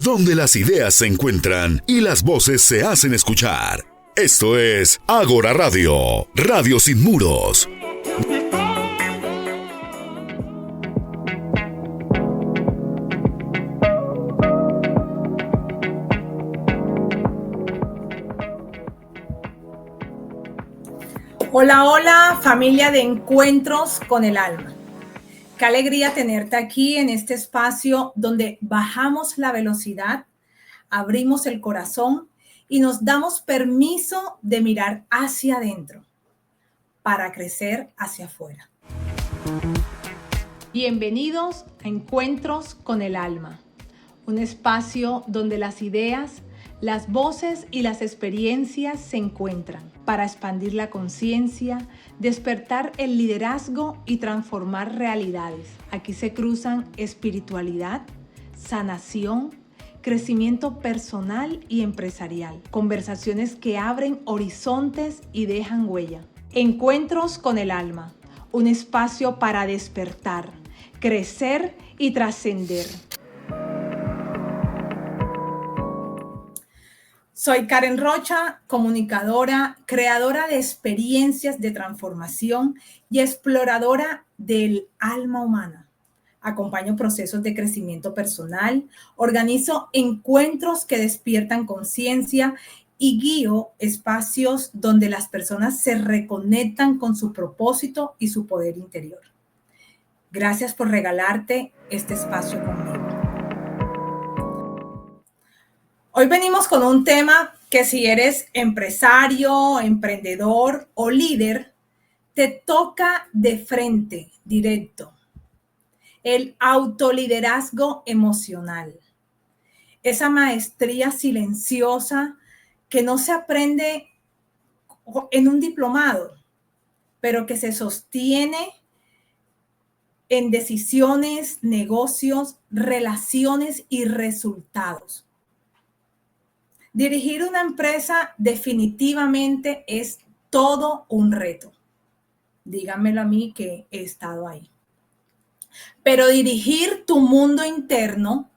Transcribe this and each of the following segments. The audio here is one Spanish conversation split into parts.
donde las ideas se encuentran y las voces se hacen escuchar. Esto es Ágora Radio, Radio Sin Muros. Hola, hola, familia de Encuentros con el Alma. Qué alegría tenerte aquí en este espacio donde bajamos la velocidad, abrimos el corazón y nos damos permiso de mirar hacia adentro para crecer hacia afuera. Bienvenidos a Encuentros con el Alma, un espacio donde las ideas, las voces y las experiencias se encuentran para expandir la conciencia, despertar el liderazgo y transformar realidades. Aquí se cruzan espiritualidad, sanación, crecimiento personal y empresarial. Conversaciones que abren horizontes y dejan huella. Encuentros con el Alma, un espacio para despertar, crecer y trascender. Soy Karen Rocha, comunicadora, creadora de experiencias de transformación y exploradora del alma humana. Acompaño procesos de crecimiento personal, organizo encuentros que despiertan conciencia y guío espacios donde las personas se reconectan con su propósito y su poder interior. Gracias por regalarte este espacio conmigo. Hoy venimos con un tema que si eres empresario, emprendedor o líder, te toca de frente, directo. El autoliderazgo emocional. Esa maestría silenciosa que no se aprende en un diplomado, pero que se sostiene en decisiones, negocios, relaciones y resultados. Dirigir una empresa definitivamente es todo un reto. Díganmelo a mí que he estado ahí. Pero dirigir tu mundo interno,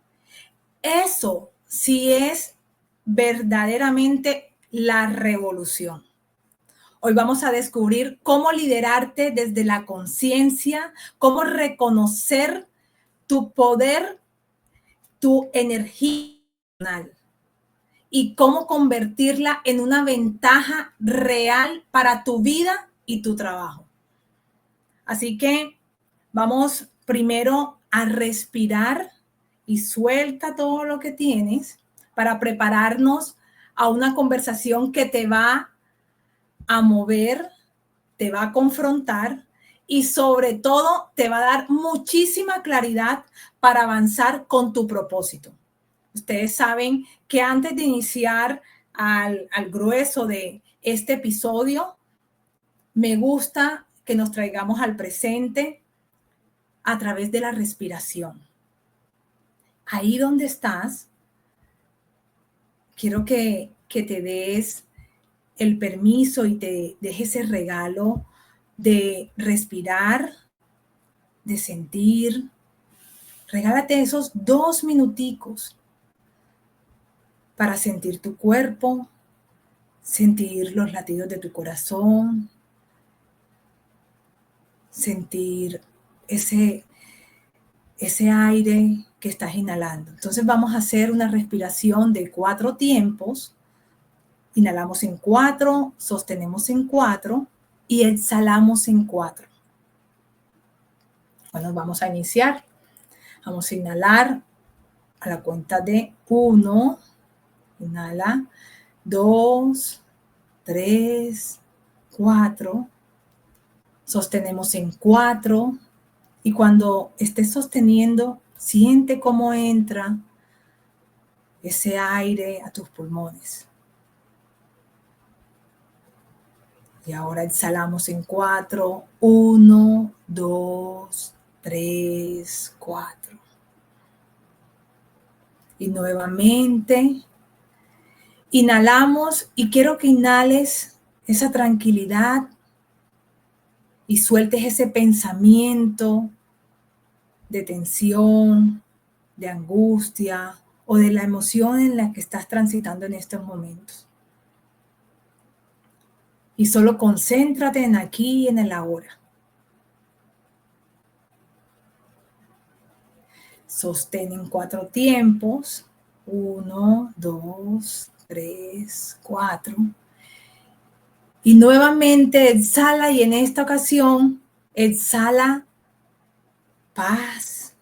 eso sí es verdaderamente la revolución. Hoy vamos a descubrir cómo liderarte desde la conciencia, cómo reconocer tu poder, tu energía emocional y cómo convertirla en una ventaja real para tu vida y tu trabajo. Así que vamos primero a respirar y suelta todo lo que tienes para prepararnos a una conversación que te va a mover, te va a confrontar y sobre todo te va a dar muchísima claridad para avanzar con tu propósito. Ustedes saben que antes de iniciar al grueso de este episodio, me gusta que nos traigamos al presente a través de la respiración. Ahí donde estás, quiero que te des el permiso y te dejes ese regalo de respirar, de sentir. Regálate esos 2 minuticos para sentir tu cuerpo, sentir los latidos de tu corazón, sentir ese aire que estás inhalando. Entonces vamos a hacer una respiración de 4 tiempos. Inhalamos en 4, sostenemos en 4 y exhalamos en 4. Bueno, vamos a iniciar. Vamos a inhalar a la cuenta de 1. Inhala, 2, 3, 4. Sostenemos en 4. Y cuando estés sosteniendo, siente cómo entra ese aire a tus pulmones. Y ahora exhalamos en 4. 1, 2, 3, 4. Y nuevamente inhalamos y quiero que inhales esa tranquilidad y sueltes ese pensamiento de tensión, de angustia o de la emoción en la que estás transitando en estos momentos. Y solo concéntrate en aquí y en el ahora. Sostén en 4 tiempos. 1, 2, 3, 4. Y nuevamente exhala, y en esta ocasión exhala paz,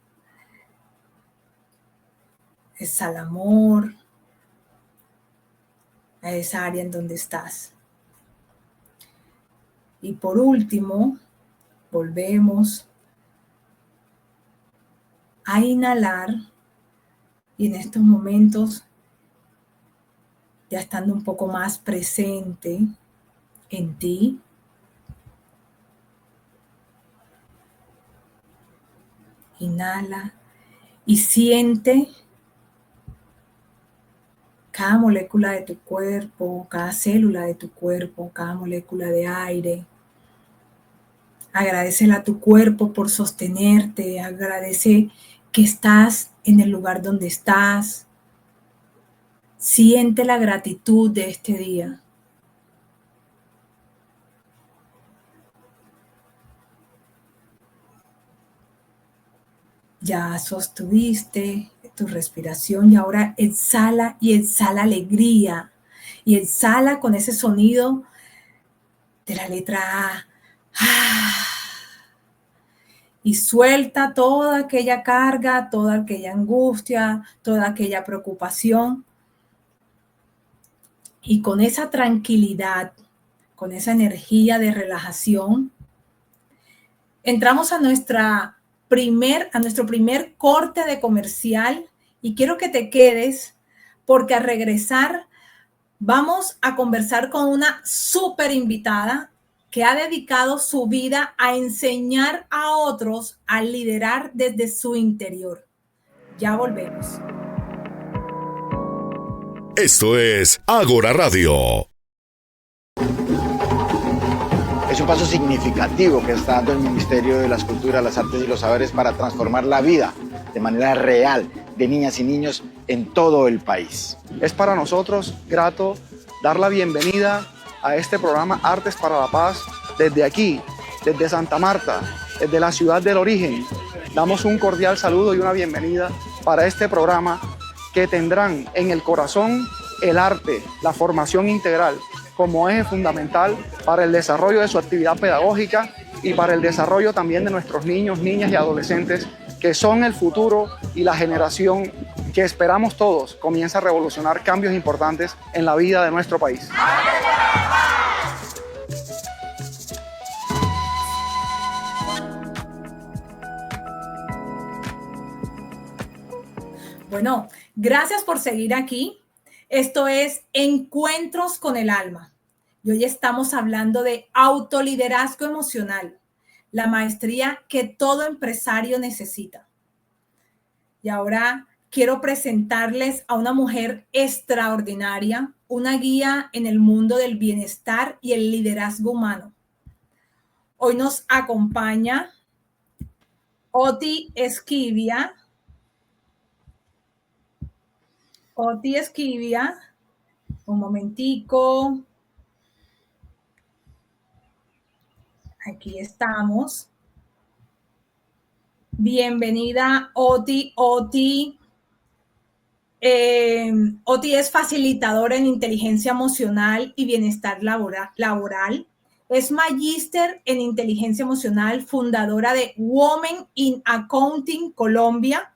exhala amor a esa área en donde estás. Y por último, volvemos a inhalar, y en estos momentos, ya estando un poco más presente en ti, inhala y siente cada molécula de tu cuerpo, cada célula de tu cuerpo, cada molécula de aire. Agradecele a tu cuerpo por sostenerte, agradece que estás en el lugar donde estás. Siente la gratitud de este día. Ya sostuviste tu respiración y ahora exhala, y exhala alegría, y exhala con ese sonido de la letra A. Y suelta toda aquella carga, toda aquella angustia, toda aquella preocupación. Y con esa tranquilidad, con esa energía de relajación, entramos a nuestro primer corte de comercial, y quiero que te quedes porque al regresar vamos a conversar con una súper invitada que ha dedicado su vida a enseñar a otros a liderar desde su interior. Ya volvemos. Esto es Ágora Radio. Es un paso significativo que está dando el Ministerio de las Culturas, las Artes y los Saberes para transformar la vida de manera real de niñas y niños en todo el país. Es para nosotros grato dar la bienvenida a este programa Artes para la Paz desde aquí, desde Santa Marta, desde la ciudad del origen. Damos un cordial saludo y una bienvenida para este programa que tendrán en el corazón el arte, la formación integral como eje fundamental para el desarrollo de su actividad pedagógica y para el desarrollo también de nuestros niños, niñas y adolescentes, que son el futuro y la generación que esperamos todos comienza a revolucionar cambios importantes en la vida de nuestro país. Bueno, gracias por seguir aquí. Esto es Encuentros con el Alma. Y hoy estamos hablando de autoliderazgo emocional, la maestría que todo empresario necesita. Y ahora quiero presentarles a una mujer extraordinaria, una guía en el mundo del bienestar y el liderazgo humano. Hoy nos acompaña Oti Esquivia. Oti Esquivia, un momentico. Aquí estamos. Bienvenida, Oti. Oti es facilitadora en inteligencia emocional y bienestar laboral. Es magíster en inteligencia emocional, fundadora de Women in Accounting Colombia,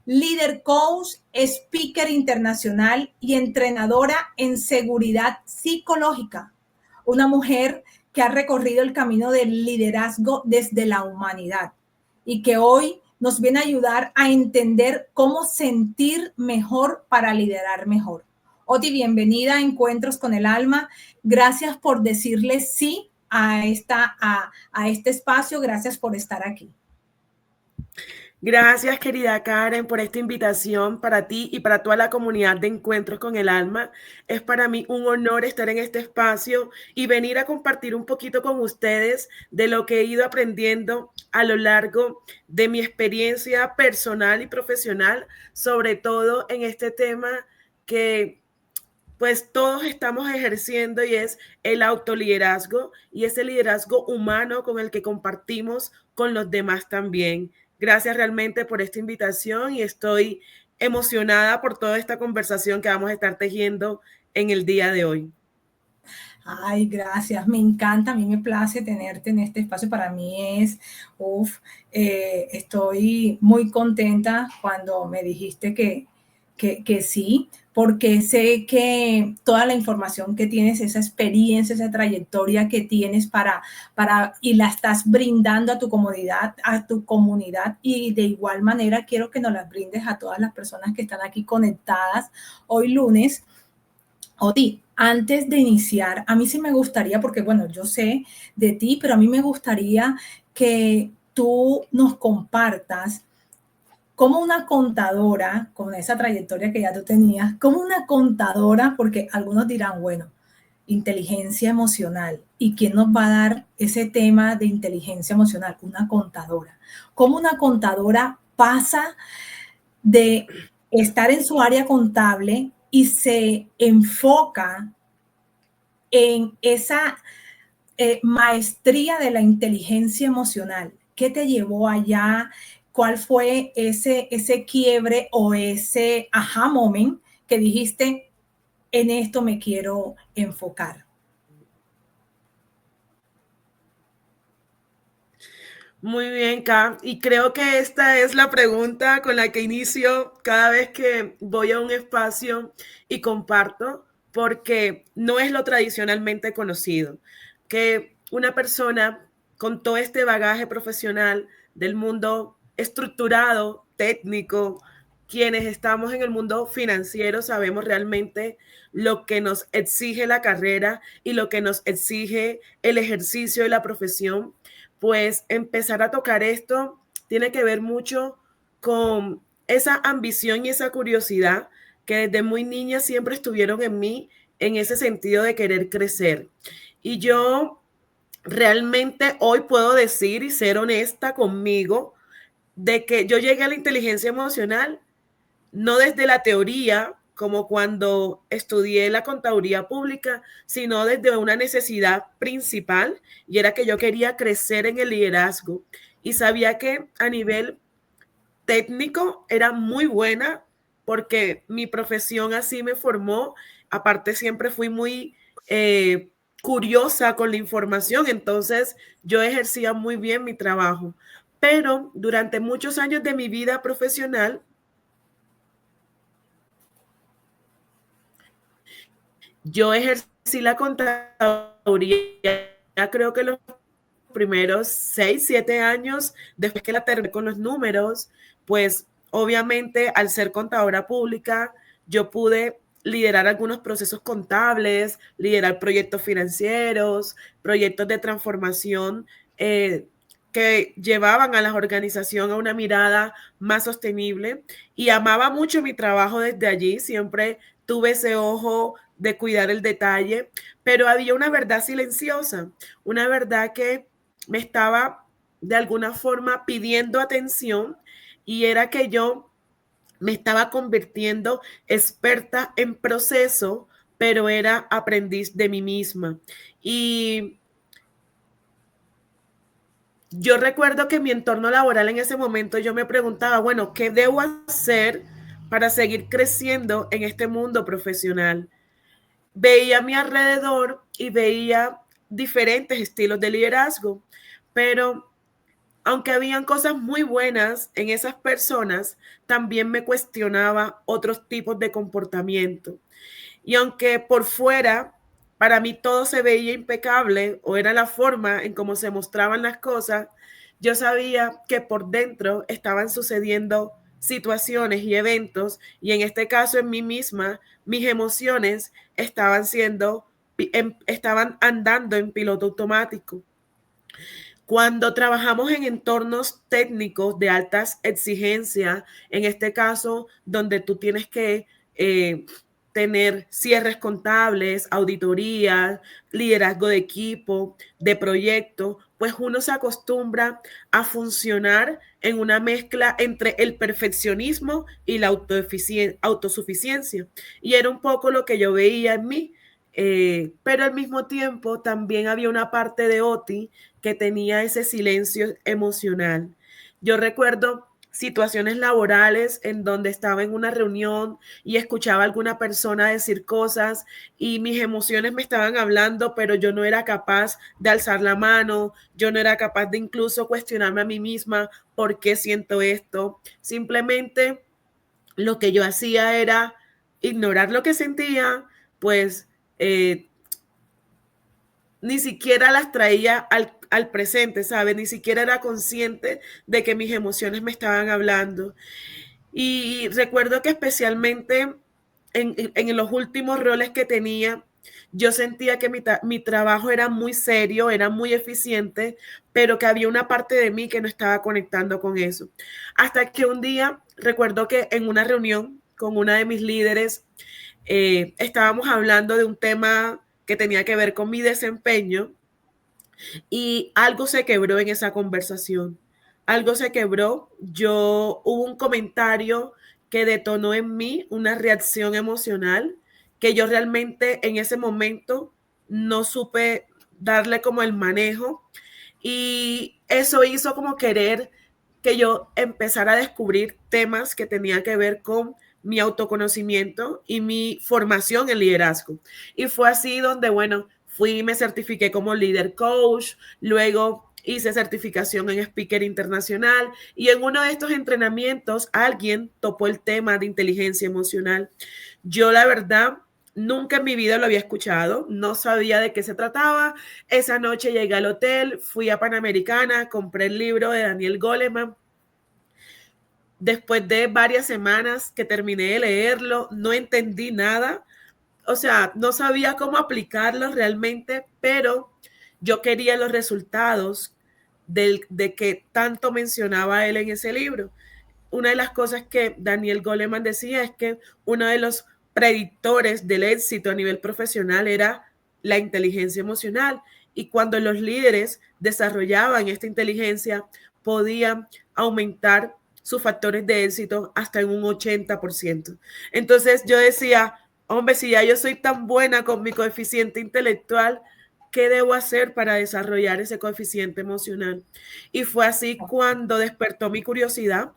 líder coach, speaker internacional y entrenadora en seguridad psicológica. Una mujer que ha recorrido el camino del liderazgo desde la humanidad y que hoy nos viene a ayudar a entender cómo sentir mejor para liderar mejor. Oti, bienvenida a Encuentros con el Alma. Gracias por decirle sí a este espacio. Gracias por estar aquí. Gracias, querida Karen, por esta invitación para ti y para toda la comunidad de Encuentros con el Alma. Es para mí un honor estar en este espacio y venir a compartir un poquito con ustedes de lo que he ido aprendiendo a lo largo de mi experiencia personal y profesional, sobre todo en este tema que pues todos estamos ejerciendo y es el autoliderazgo y ese liderazgo humano con el que compartimos con los demás también. Gracias realmente por esta invitación y estoy emocionada por toda esta conversación que vamos a estar tejiendo en el día de hoy. Ay, gracias, me encanta, a mí me place tenerte en este espacio, para mí es, estoy muy contenta cuando me dijiste que sí, porque sé que toda la información que tienes, esa experiencia, esa trayectoria que tienes y la estás brindando a tu comunidad, y de igual manera quiero que nos las brindes a todas las personas que están aquí conectadas hoy lunes. Oti, antes de iniciar, a mí sí me gustaría, porque bueno, yo sé de ti, pero a mí me gustaría que tú nos compartas como una contadora, con esa trayectoria que ya tú tenías, como una contadora, porque algunos dirán, bueno, inteligencia emocional, ¿y quién nos va a dar ese tema de inteligencia emocional? Una contadora. ¿Cómo una contadora pasa de estar en su área contable y se enfoca en esa maestría de la inteligencia emocional? ¿Qué te llevó allá? ¿Cuál fue ese quiebre o ese aha moment que dijiste, en esto me quiero enfocar? Muy bien, Ka. Y creo que esta es la pregunta con la que inicio cada vez que voy a un espacio y comparto, porque no es lo tradicionalmente conocido. Que una persona con todo este bagaje profesional del mundo estructurado, técnico, quienes estamos en el mundo financiero sabemos realmente lo que nos exige la carrera y lo que nos exige el ejercicio de la profesión, pues empezar a tocar esto tiene que ver mucho con esa ambición y esa curiosidad que desde muy niña siempre estuvieron en mí, en ese sentido de querer crecer. Y yo realmente hoy puedo decir y ser honesta conmigo de que yo llegué a la inteligencia emocional no desde la teoría, como cuando estudié la contaduría pública, sino desde una necesidad principal, y era que yo quería crecer en el liderazgo y sabía que a nivel técnico era muy buena porque mi profesión así me formó. Aparte siempre fui muy curiosa con la información, entonces yo ejercía muy bien mi trabajo. Pero durante muchos años de mi vida profesional, yo ejercí la contaduría, creo que los primeros 6, 7 años, después que la terminé con los números, pues obviamente al ser contadora pública, yo pude liderar algunos procesos contables, liderar proyectos financieros, proyectos de transformación que llevaban a la organización a una mirada más sostenible, y amaba mucho mi trabajo desde allí, siempre tuve ese ojo de cuidar el detalle, pero había una verdad silenciosa, una verdad que me estaba de alguna forma pidiendo atención, y era que yo me estaba convirtiendo experta en proceso, pero era aprendiz de mí misma. Y yo recuerdo que en mi entorno laboral en ese momento yo me preguntaba, bueno, ¿qué debo hacer para seguir creciendo en este mundo profesional? Veía a mi alrededor y veía diferentes estilos de liderazgo, pero aunque habían cosas muy buenas en esas personas, también me cuestionaba otros tipos de comportamiento. Y aunque por fuera para mí todo se veía impecable o era la forma en cómo se mostraban las cosas, yo sabía que por dentro estaban sucediendo situaciones y eventos, y en este caso en mí misma, mis emociones estaban andando en piloto automático. Cuando trabajamos en entornos técnicos de altas exigencias, en este caso, donde tú tienes que tener cierres contables, auditorías, liderazgo de equipo, de proyecto, pues uno se acostumbra a funcionar en una mezcla entre el perfeccionismo y la autosuficiencia. Y era un poco lo que yo veía en mí, pero al mismo tiempo también había una parte de Oti que tenía ese silencio emocional. Yo recuerdo situaciones laborales en donde estaba en una reunión y escuchaba a alguna persona decir cosas y mis emociones me estaban hablando, pero yo no era capaz de alzar la mano, yo no era capaz de incluso cuestionarme a mí misma por qué siento esto. Simplemente lo que yo hacía era ignorar lo que sentía, pues ni siquiera las traía al presente, ¿sabes? Ni siquiera era consciente de que mis emociones me estaban hablando. Y recuerdo que especialmente en los últimos roles que tenía, yo sentía que mi trabajo era muy serio, era muy eficiente, pero que había una parte de mí que no estaba conectando con eso. Hasta que un día, recuerdo que en una reunión con una de mis líderes, estábamos hablando de un tema que tenía que ver con mi desempeño y algo se quebró en esa conversación. Algo se quebró. Hubo un comentario que detonó en mí una reacción emocional que yo realmente en ese momento no supe darle como el manejo y eso hizo como querer que yo empezara a descubrir temas que tenían que ver con mi autoconocimiento y mi formación en liderazgo. Y fue así donde, bueno, fui y me certifiqué como líder coach, luego hice certificación en speaker internacional y en uno de estos entrenamientos alguien topó el tema de inteligencia emocional. Yo la verdad nunca en mi vida lo había escuchado, no sabía de qué se trataba. Esa noche llegué al hotel, fui a Panamericana, compré el libro de Daniel Goleman. Después de varias semanas que terminé de leerlo, no entendí nada. O sea, no sabía cómo aplicarlo realmente, pero yo quería los resultados de que tanto mencionaba él en ese libro. Una de las cosas que Daniel Goleman decía es que uno de los predictores del éxito a nivel profesional era la inteligencia emocional. Y cuando los líderes desarrollaban esta inteligencia, podían aumentar sus factores de éxito hasta en un 80%. Entonces yo decía, hombre, si ya yo soy tan buena con mi coeficiente intelectual, ¿qué debo hacer para desarrollar ese coeficiente emocional? Y fue así cuando despertó mi curiosidad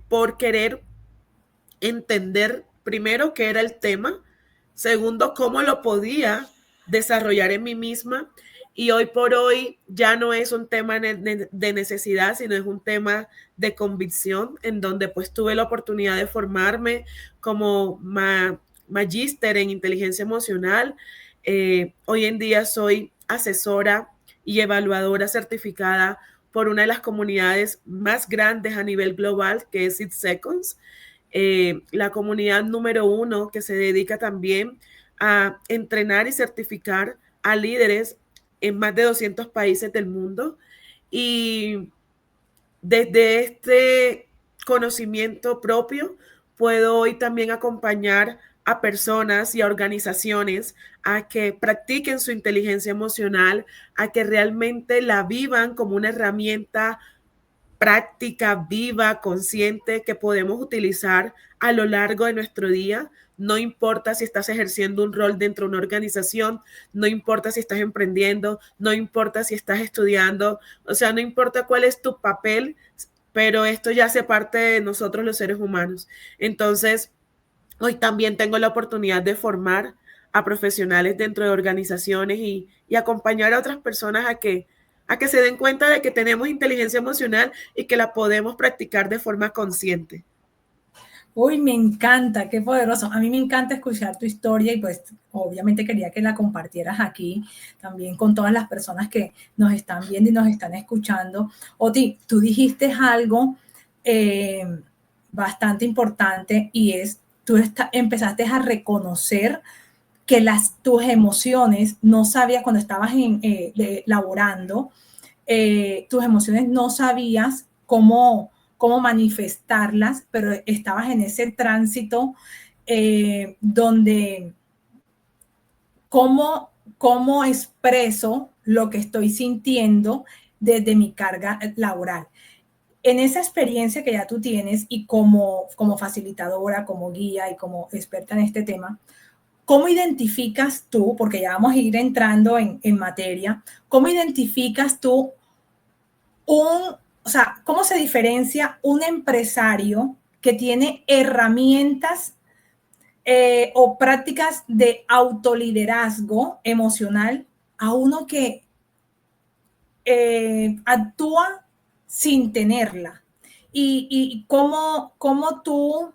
por querer entender primero qué era el tema, segundo, cómo lo podía desarrollar en mí misma. Y hoy por hoy ya no es un tema de necesidad, sino es un tema de convicción, en donde pues tuve la oportunidad de formarme como magíster en inteligencia emocional. Hoy en día soy asesora y evaluadora certificada por una de las comunidades más grandes a nivel global, que es It Seconds, la comunidad número 1 que se dedica también a entrenar y certificar a líderes en más de 200 países del mundo. Y desde este conocimiento propio puedo hoy también acompañar a personas y a organizaciones a que practiquen su inteligencia emocional, a que realmente la vivan como una herramienta práctica, viva, consciente, que podemos utilizar a lo largo de nuestro día. No importa si estás ejerciendo un rol dentro de una organización, no importa si estás emprendiendo, no importa si estás estudiando, o sea, no importa cuál es tu papel, pero esto ya hace parte de nosotros los seres humanos. Entonces, hoy también tengo la oportunidad de formar a profesionales dentro de organizaciones y acompañar a otras personas a que se den cuenta de que tenemos inteligencia emocional y que la podemos practicar de forma consciente. Uy, me encanta, qué poderoso. A mí me encanta escuchar tu historia y pues obviamente quería que la compartieras aquí también con todas las personas que nos están viendo y nos están escuchando. Oti, tú dijiste algo bastante importante y es, tú empezaste a reconocer que tus emociones no sabías cuando estabas laborando, tus emociones no sabías cómo manifestarlas, pero estabas en ese tránsito donde cómo expreso lo que estoy sintiendo desde mi carga laboral. En esa experiencia que ya tú tienes y como facilitadora, como guía y como experta en este tema, ¿cómo identificas tú, porque ya vamos a ir entrando en materia, cómo identificas tú cómo se diferencia un empresario que tiene herramientas o prácticas de autoliderazgo emocional a uno que actúa sin tenerla? Y cómo tú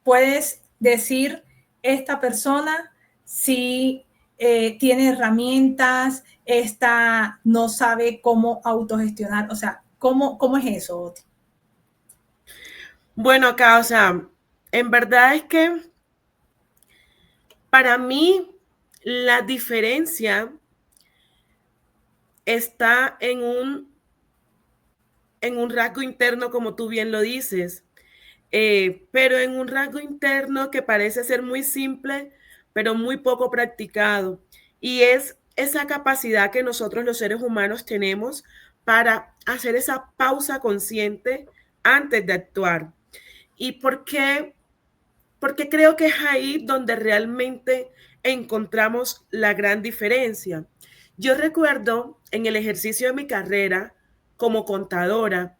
puedes decir, esta persona sí tiene herramientas, esta no sabe cómo autogestionar? O sea, ¿cómo es eso, Oti? Bueno, acá, o sea, en verdad es que para mí la diferencia está en un rasgo interno, como tú bien lo dices, pero en un rasgo interno que parece ser muy simple, pero muy poco practicado. Y es esa capacidad que nosotros los seres humanos tenemos para hacer esa pausa consciente antes de actuar. ¿Y por qué? Porque creo que es ahí donde realmente encontramos la gran diferencia. Yo recuerdo en el ejercicio de mi carrera como contadora,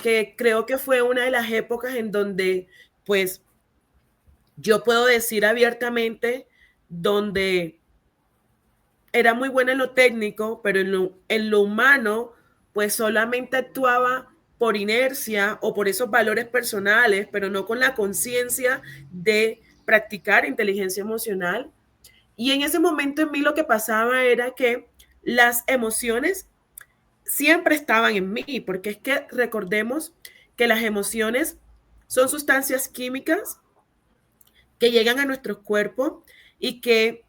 que creo que fue una de las épocas en donde, pues, yo puedo decir abiertamente, donde era muy buena en lo técnico, pero en lo humano, pues solamente actuaba por inercia o por esos valores personales, pero no con la conciencia de practicar inteligencia emocional. Y en ese momento en mí lo que pasaba era que las emociones siempre estaban en mí, porque es que recordemos que las emociones son sustancias químicas que llegan a nuestro cuerpo y que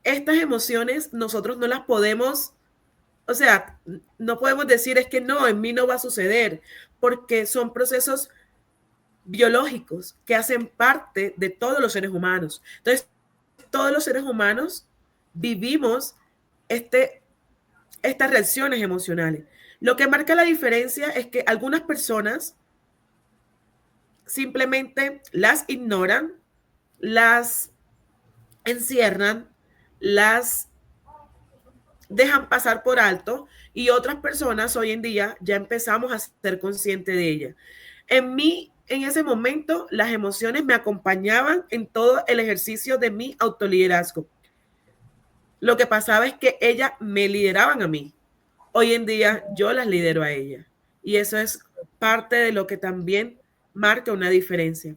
estas emociones nosotros no las podemos, o sea, no podemos decir es que no, en mí no va a suceder, porque son procesos biológicos que hacen parte de todos los seres humanos. Entonces, todos los seres humanos vivimos estas reacciones emocionales. Lo que marca la diferencia es que algunas personas simplemente las ignoran, las encierran, las dejan pasar por alto, y otras personas hoy en día ya empezamos a ser conscientes de ellas. En mí, en ese momento, las emociones me acompañaban en todo el ejercicio de mi autoliderazgo. Lo que pasaba es que ellas me lideraban a mí. Hoy en día yo las lidero a ellas. Y eso es parte de lo que también marca una diferencia.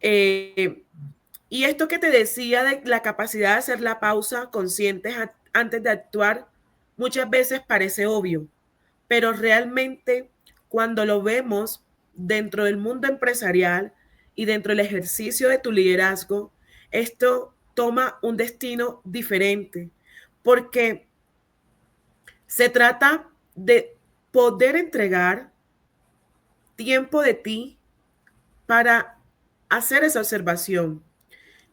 Y esto que te decía de la capacidad de hacer la pausa consciente antes de actuar, muchas veces parece obvio, pero realmente cuando lo vemos dentro del mundo empresarial y dentro del ejercicio de tu liderazgo, esto toma un destino diferente, porque se trata de poder entregar tiempo de ti para hacer esa observación.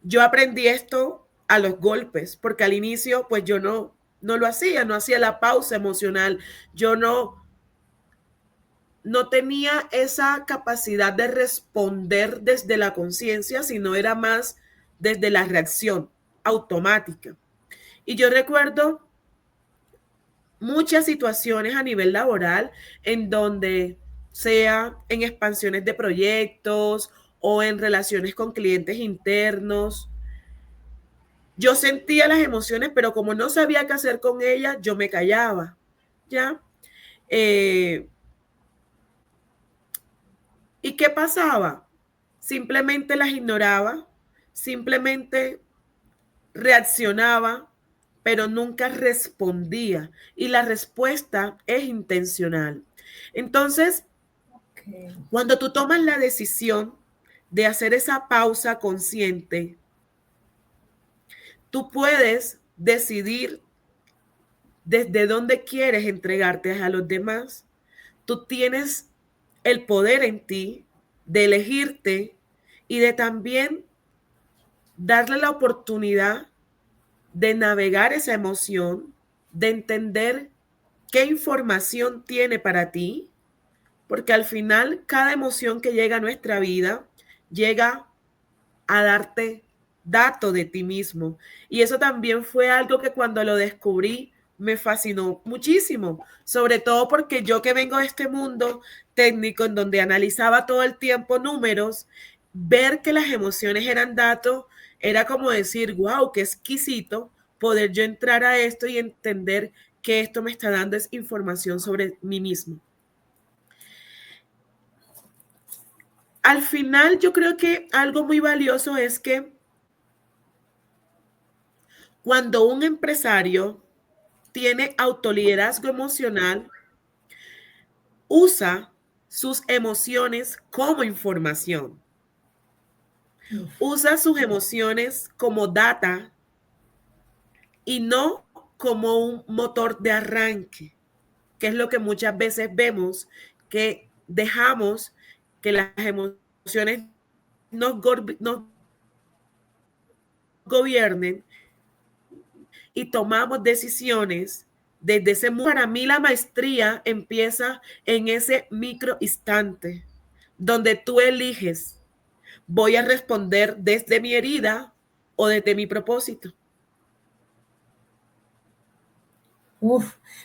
Yo aprendí esto a los golpes, porque al inicio pues yo no lo hacía, no hacía la pausa emocional, yo no tenía esa capacidad de responder desde la conciencia, sino era más desde la reacción automática. Y yo recuerdo muchas situaciones a nivel laboral en donde, sea en expansiones de proyectos o en relaciones con clientes internos, yo sentía las emociones, pero como no sabía qué hacer con ellas, yo me callaba, ¿ya? ¿Y qué pasaba? Simplemente las ignoraba, simplemente reaccionaba, pero nunca respondía. Y la respuesta es intencional. Entonces, cuando tú tomas la decisión de hacer esa pausa consciente, tú puedes decidir desde dónde quieres entregarte a los demás. Tú tienes el poder en ti de elegirte y de también darle la oportunidad de navegar esa emoción, de entender qué información tiene para ti, porque al final cada emoción que llega a nuestra vida llega a darte datos de ti mismo. Y eso también fue algo que cuando lo descubrí me fascinó muchísimo, sobre todo porque yo que vengo de este mundo técnico en donde analizaba todo el tiempo números, ver que las emociones eran datos era como decir, wow, qué exquisito poder yo entrar a esto y entender que esto me está dando es información sobre mí mismo. Al final yo creo que algo muy valioso es que cuando un empresario tiene autoliderazgo emocional, usa sus emociones como información. Usa sus emociones como data y no como un motor de arranque, que es lo que muchas veces vemos, que dejamos que las emociones nos gobiernen y tomamos decisiones desde ese mundo. Para mí la maestría empieza en ese micro instante donde tú eliges, voy a responder desde mi herida o desde mi propósito.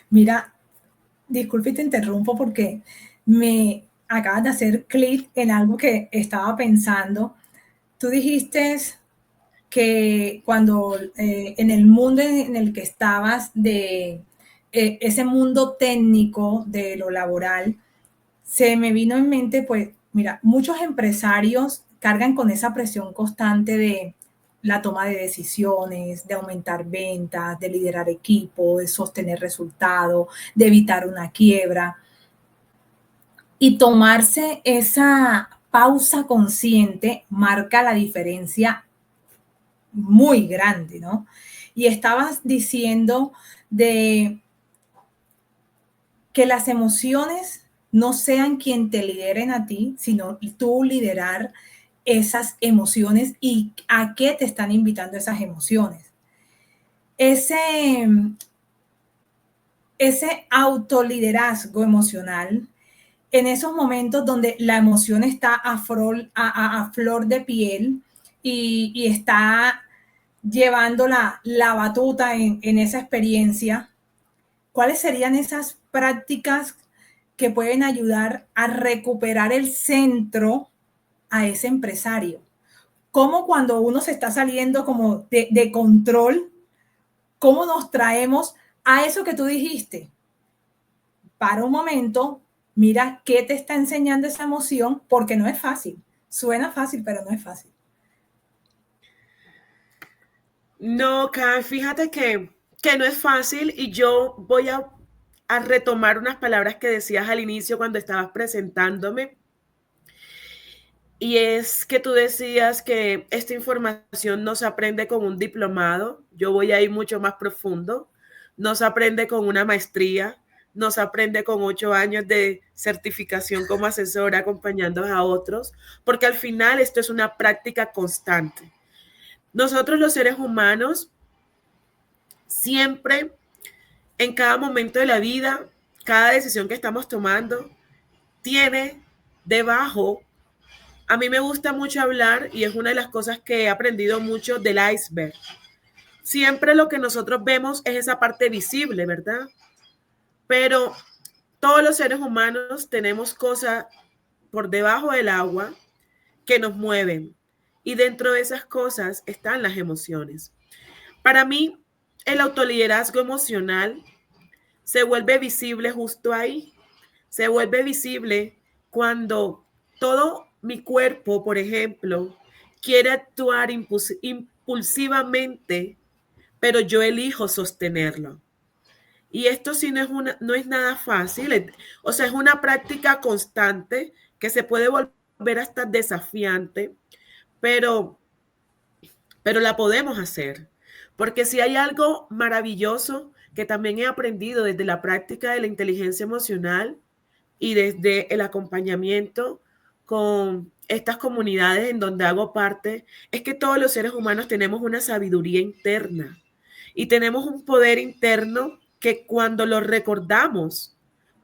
Mira, disculpe y te interrumpo porque me acabas de hacer clic en algo que estaba pensando. Tú dijiste que cuando en el mundo en el que estabas, de ese mundo técnico de lo laboral, se me vino en mente, pues, mira, muchos empresarios cargan con esa presión constante de la toma de decisiones, de aumentar ventas, de liderar equipos, de sostener resultados, de evitar una quiebra. Y tomarse esa pausa consciente marca la diferencia muy grande, ¿no? Y estabas diciendo de que las emociones no sean quien te lideren a ti, sino tú liderar esas emociones y a qué te están invitando esas emociones. Ese autoliderazgo emocional, en esos momentos donde la emoción está a flor de piel y está llevando la batuta en esa experiencia, ¿cuáles serían esas prácticas que pueden ayudar a recuperar el centro a ese empresario? ¿Cómo cuando uno se está saliendo como de control, cómo nos traemos a eso que tú dijiste? Para un momento, mira qué te está enseñando esa emoción, porque no es fácil. Suena fácil, pero no es fácil. No, Kai, fíjate que no es fácil y yo voy a retomar unas palabras que decías al inicio cuando estabas presentándome. Y es que tú decías que esta información no se aprende con un diplomado. Yo voy a ir mucho más profundo. No se aprende con una maestría. No se aprende con 8 años de certificación como asesora acompañando a otros, porque al final esto es una práctica constante. Nosotros los seres humanos siempre, en cada momento de la vida, cada decisión que estamos tomando, tiene debajo, a mí me gusta mucho hablar y es una de las cosas que he aprendido mucho del iceberg. Siempre lo que nosotros vemos es esa parte visible, ¿verdad? Pero todos los seres humanos tenemos cosas por debajo del agua que nos mueven y dentro de esas cosas están las emociones. Para mí, el autoliderazgo emocional se vuelve visible justo ahí. Se vuelve visible cuando todo mi cuerpo, por ejemplo, quiere actuar impulsivamente, pero yo elijo sostenerlo. Y esto sí no es nada fácil. O sea, es una práctica constante que se puede volver hasta desafiante, pero la podemos hacer. Porque si hay algo maravilloso que también he aprendido desde la práctica de la inteligencia emocional y desde el acompañamiento con estas comunidades en donde hago parte, es que todos los seres humanos tenemos una sabiduría interna y tenemos un poder interno que cuando lo recordamos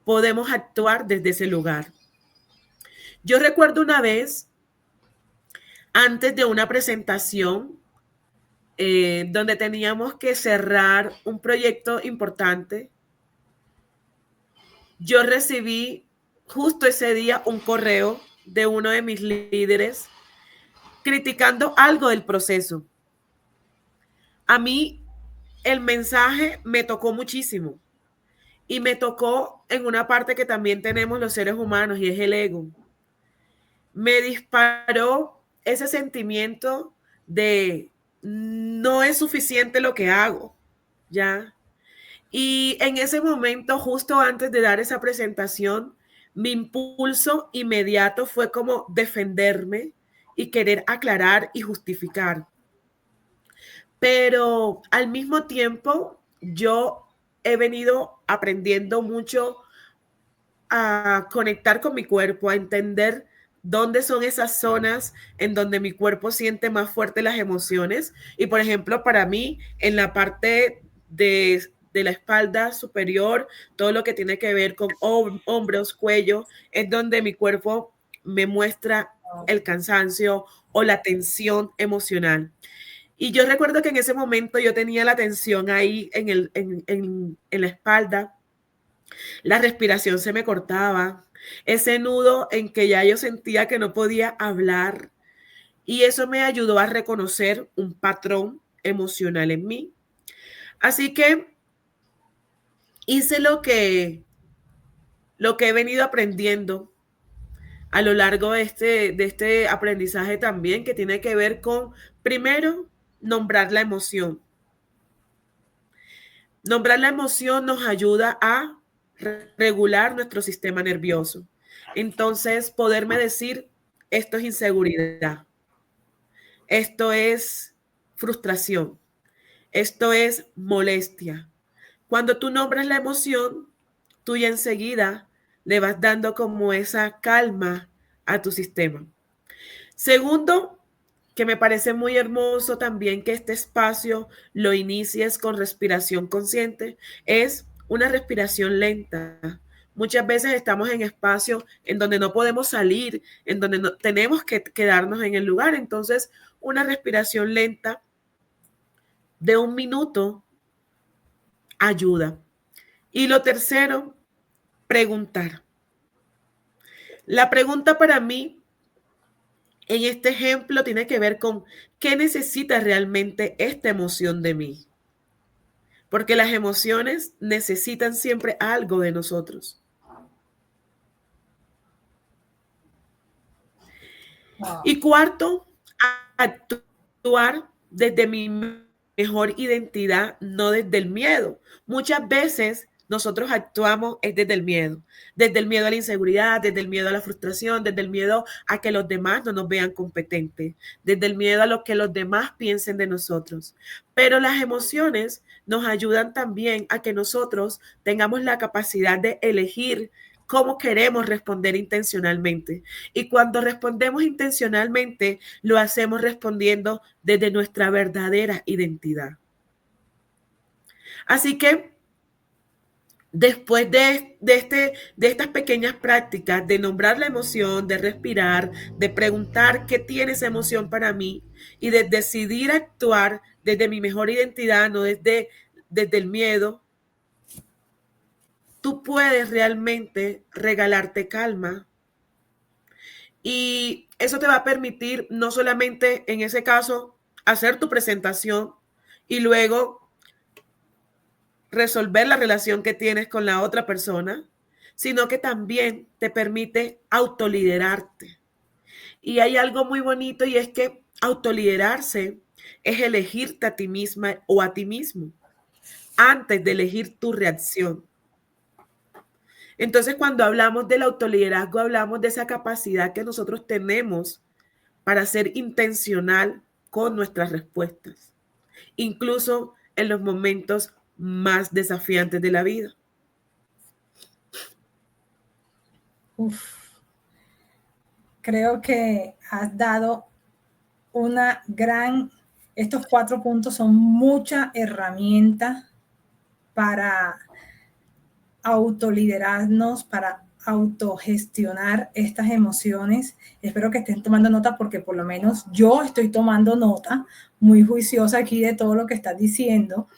podemos actuar desde ese lugar. Yo recuerdo una vez, antes de una presentación, donde teníamos que cerrar un proyecto importante, yo recibí justo ese día un correo de uno de mis líderes criticando algo del proceso. A mí el mensaje me tocó muchísimo y me tocó en una parte que también tenemos los seres humanos y es el ego. Me disparó ese sentimiento de no es suficiente lo que hago, ¿ya? Y en ese momento, justo antes de dar esa presentación, mi impulso inmediato fue como defenderme y querer aclarar y justificar. Pero al mismo tiempo, yo he venido aprendiendo mucho a conectar con mi cuerpo, a entender dónde son esas zonas en donde mi cuerpo siente más fuerte las emociones. Y por ejemplo, para mí, en la parte de la espalda superior, todo lo que tiene que ver con hombros, cuello, es donde mi cuerpo me muestra el cansancio o la tensión emocional. Y yo recuerdo que en ese momento yo tenía la tensión ahí en la espalda, la respiración se me cortaba, ese nudo en que ya yo sentía que no podía hablar, y eso me ayudó a reconocer un patrón emocional en mí. Así que hice lo que he venido aprendiendo a lo largo de este aprendizaje también, que tiene que ver con, primero, nombrar la emoción. Nombrar la emoción nos ayuda a regular nuestro sistema nervioso. Entonces, poderme decir, esto es inseguridad, esto es frustración, esto es molestia. Cuando tú nombras la emoción, tú ya enseguida le vas dando como esa calma a tu sistema. Segundo, que me parece muy hermoso también que este espacio lo inicies con respiración consciente, es una respiración lenta. Muchas veces estamos en espacios en donde no podemos salir, en donde no, tenemos que quedarnos en el lugar. Entonces, una respiración lenta de 1 minuto ayuda. Y lo tercero, preguntar. La pregunta para mí en este ejemplo tiene que ver con qué necesita realmente esta emoción de mí. Porque las emociones necesitan siempre algo de nosotros. Wow. Y cuarto, actuar desde mi mejor identidad, no desde el miedo. Muchas veces nosotros actuamos desde el miedo a la inseguridad, desde el miedo a la frustración, desde el miedo a que los demás no nos vean competentes, desde el miedo a lo que los demás piensen de nosotros. Pero las emociones nos ayudan también a que nosotros tengamos la capacidad de elegir cómo queremos responder intencionalmente. Y cuando respondemos intencionalmente, lo hacemos respondiendo desde nuestra verdadera identidad. Así que después de estas pequeñas prácticas de nombrar la emoción, de respirar, de preguntar qué tiene esa emoción para mí y de decidir actuar desde mi mejor identidad, no desde el miedo, tú puedes realmente regalarte calma y eso te va a permitir no solamente en ese caso hacer tu presentación y luego resolver la relación que tienes con la otra persona, sino que también te permite autoliderarte. Y hay algo muy bonito y es que autoliderarse es elegirte a ti misma o a ti mismo antes de elegir tu reacción. Entonces, cuando hablamos del autoliderazgo, hablamos de esa capacidad que nosotros tenemos para ser intencional con nuestras respuestas, incluso en los momentos más desafiantes de la vida. Creo que has dado estos 4 puntos son mucha herramienta para autoliderarnos, para autogestionar estas emociones. Espero que estén tomando nota, porque por lo menos yo estoy tomando nota, muy juiciosa aquí de todo lo que estás diciendo,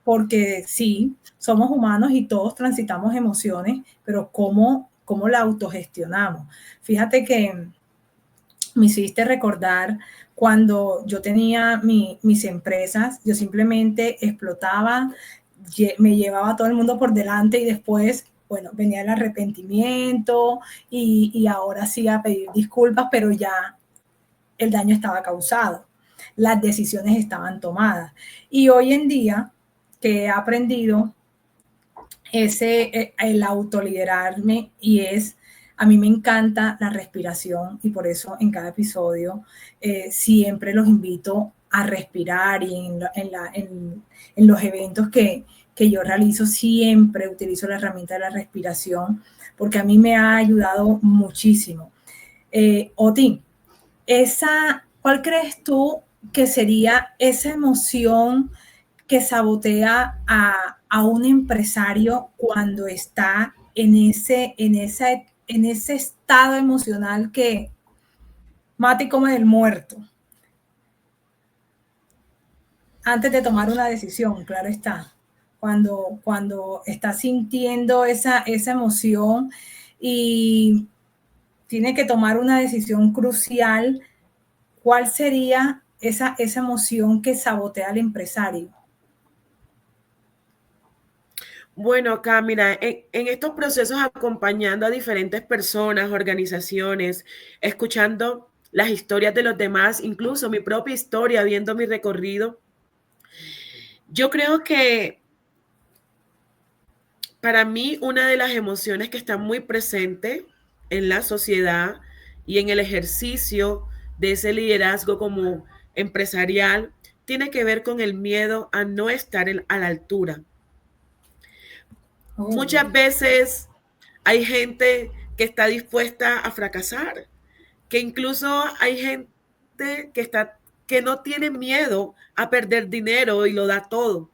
porque sí, somos humanos y todos transitamos emociones, pero ¿cómo la autogestionamos? Fíjate que me hiciste recordar cuando yo tenía mis empresas, yo simplemente explotaba, me llevaba a todo el mundo por delante y después, bueno, venía el arrepentimiento y ahora sí a pedir disculpas, pero ya el daño estaba causado, las decisiones estaban tomadas. Y hoy en día que he aprendido el autoliderarme, y a mí me encanta la respiración, y por eso en cada episodio siempre los invito a respirar, y en los eventos que yo realizo siempre utilizo la herramienta de la respiración, porque a mí me ha ayudado muchísimo. Oti, ¿cuál crees tú que sería esa emoción que sabotea a un empresario cuando está en ese estado emocional que mata y come del muerto? Antes de tomar una decisión, claro está. Cuando está sintiendo esa emoción y tiene que tomar una decisión crucial, ¿cuál sería esa emoción que sabotea al empresario? Bueno, acá, mira, en estos procesos, acompañando a diferentes personas, organizaciones, escuchando las historias de los demás, incluso mi propia historia, viendo mi recorrido, yo creo que para mí una de las emociones que está muy presente en la sociedad y en el ejercicio de ese liderazgo como empresarial tiene que ver con el miedo a no estar a la altura. Muchas veces hay gente que está dispuesta a fracasar, que incluso hay gente que no tiene miedo a perder dinero y lo da todo.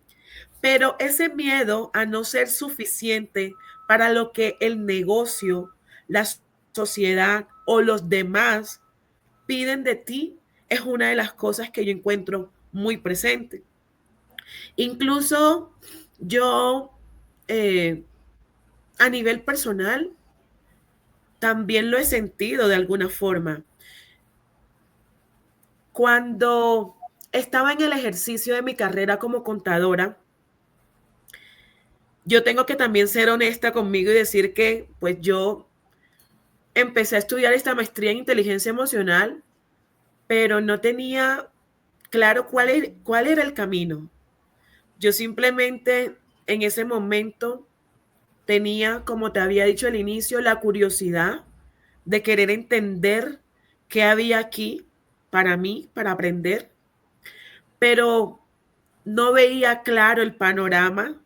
Pero ese miedo a no ser suficiente para lo que el negocio, la sociedad o los demás piden de ti es una de las cosas que yo encuentro muy presente. Incluso yo, a nivel personal, también lo he sentido de alguna forma. Cuando estaba en el ejercicio de mi carrera como contadora, yo tengo que también ser honesta conmigo y decir que pues yo empecé a estudiar esta maestría en inteligencia emocional, pero no tenía claro cuál era el camino. Yo simplemente en ese momento tenía, como te había dicho al inicio, la curiosidad de querer entender qué había aquí para mí, para aprender, pero no veía claro el panorama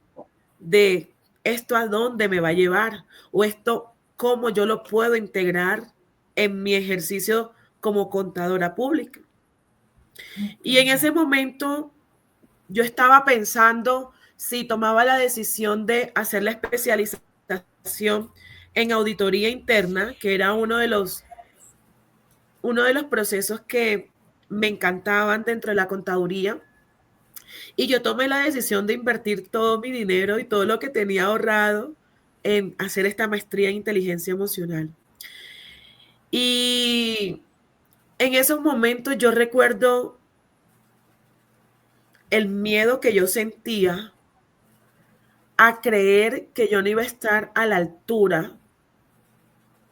de esto a dónde me va a llevar o esto cómo yo lo puedo integrar en mi ejercicio como contadora pública. Y en ese momento yo estaba pensando si tomaba la decisión de hacer la especialización en auditoría interna, que era uno de los procesos que me encantaban dentro de la contaduría. Y yo tomé la decisión de invertir todo mi dinero y todo lo que tenía ahorrado en hacer esta maestría en inteligencia emocional. Y en esos momentos yo recuerdo el miedo que yo sentía a creer que yo no iba a estar a la altura,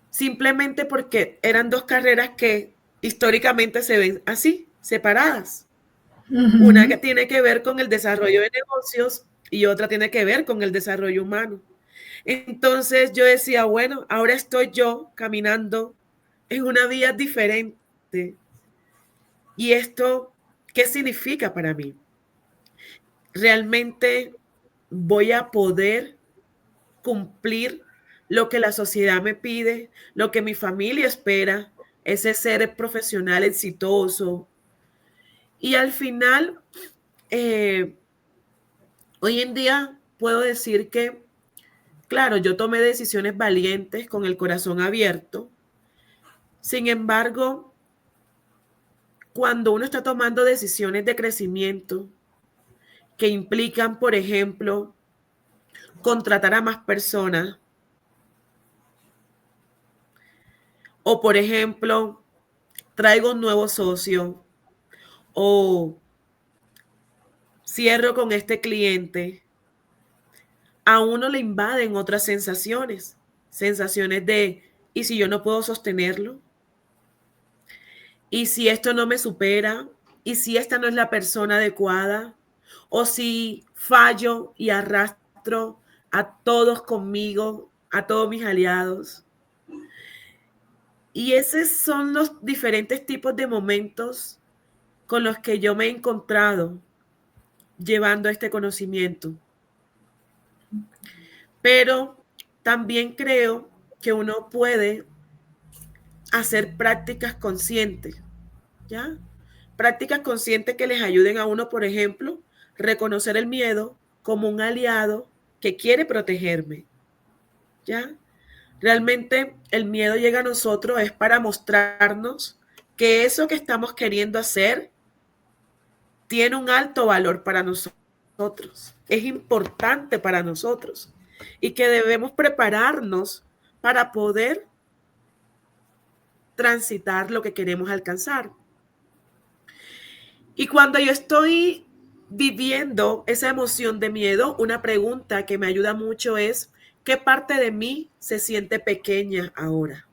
simplemente porque eran dos carreras que históricamente se ven así, separadas. Uh-huh. Una que tiene que ver con el desarrollo de negocios y otra tiene que ver con el desarrollo humano. Entonces yo decía, bueno, ahora estoy yo caminando en una vía diferente. ¿Y esto qué significa para mí? realmente voy a poder cumplir lo que la sociedad me pide, lo que mi familia espera, ese ser profesional exitoso. Y al final, hoy en día puedo decir que, claro, yo tomé decisiones valientes con el corazón abierto. Sin embargo, cuando uno está tomando decisiones de crecimiento que implican, por ejemplo, contratar a más personas, o por ejemplo, traigo un nuevo socio, o cierro con este cliente, a uno le invaden otras sensaciones, sensaciones de, ¿y si yo no puedo sostenerlo? ¿Y si esto no me supera? ¿Y si esta no es la persona adecuada? ¿O si fallo y arrastro a todos conmigo, a todos mis aliados? Y esos son los diferentes tipos de momentos con los que yo me he encontrado llevando este conocimiento. Pero también creo que uno puede hacer prácticas conscientes, ¿ya? Prácticas conscientes que les ayuden a uno, por ejemplo, reconocer el miedo como un aliado que quiere protegerme, ¿ya? Realmente el miedo llega a nosotros es para mostrarnos que eso que estamos queriendo hacer tiene un alto valor para nosotros, es importante para nosotros y que debemos prepararnos para poder transitar lo que queremos alcanzar. Y cuando yo estoy viviendo esa emoción de miedo, una pregunta que me ayuda mucho es, ¿qué parte de mí se siente pequeña ahora?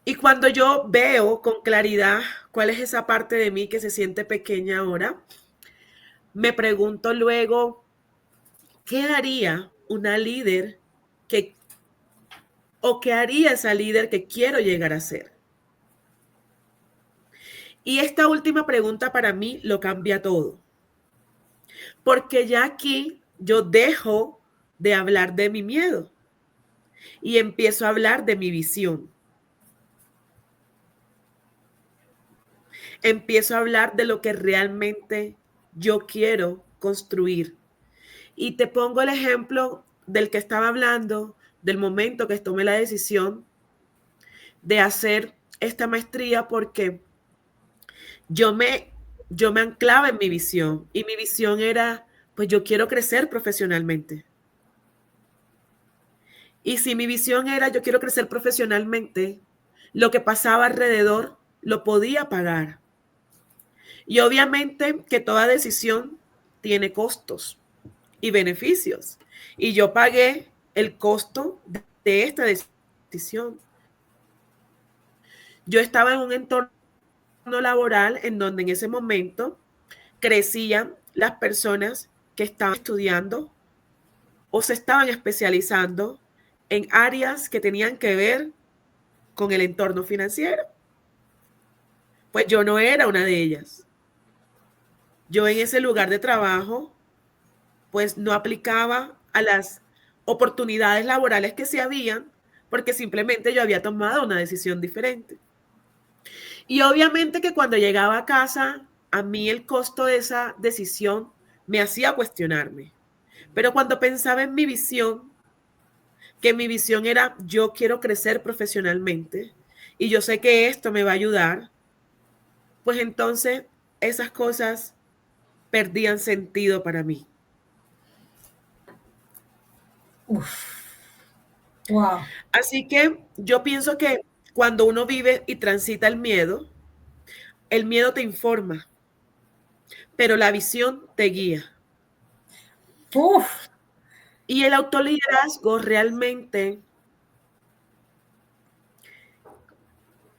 Y cuando yo veo con claridad cuál es esa parte de mí que se siente pequeña ahora, me pregunto luego, ¿qué haría una líder o qué haría esa líder que quiero llegar a ser? Y esta última pregunta para mí lo cambia todo. Porque ya aquí yo dejo de hablar de mi miedo y empiezo a hablar de mi visión. Empiezo a hablar de lo que realmente yo quiero construir. Y te pongo el ejemplo del que estaba hablando, del momento que tomé la decisión de hacer esta maestría, porque yo me anclaba en mi visión y mi visión era, pues yo quiero crecer profesionalmente. Y si mi visión era, yo quiero crecer profesionalmente, lo que pasaba alrededor lo podía pagar. Y obviamente que toda decisión tiene costos y beneficios. Y yo pagué el costo de esta decisión. Yo estaba en un entorno laboral en donde en ese momento crecían las personas que estaban estudiando o se estaban especializando en áreas que tenían que ver con el entorno financiero. Pues yo no era una de ellas. Yo en ese lugar de trabajo, pues no aplicaba a las oportunidades laborales que se habían, porque simplemente yo había tomado una decisión diferente. Y obviamente que cuando llegaba a casa, a mí el costo de esa decisión me hacía cuestionarme. Pero cuando pensaba en mi visión, que mi visión era yo quiero crecer profesionalmente y yo sé que esto me va a ayudar, pues entonces esas cosas perdían sentido para mí. Uf. Wow. Así que yo pienso que cuando uno vive y transita el miedo te informa, pero la visión te guía. Uf. Y el autoliderazgo realmente,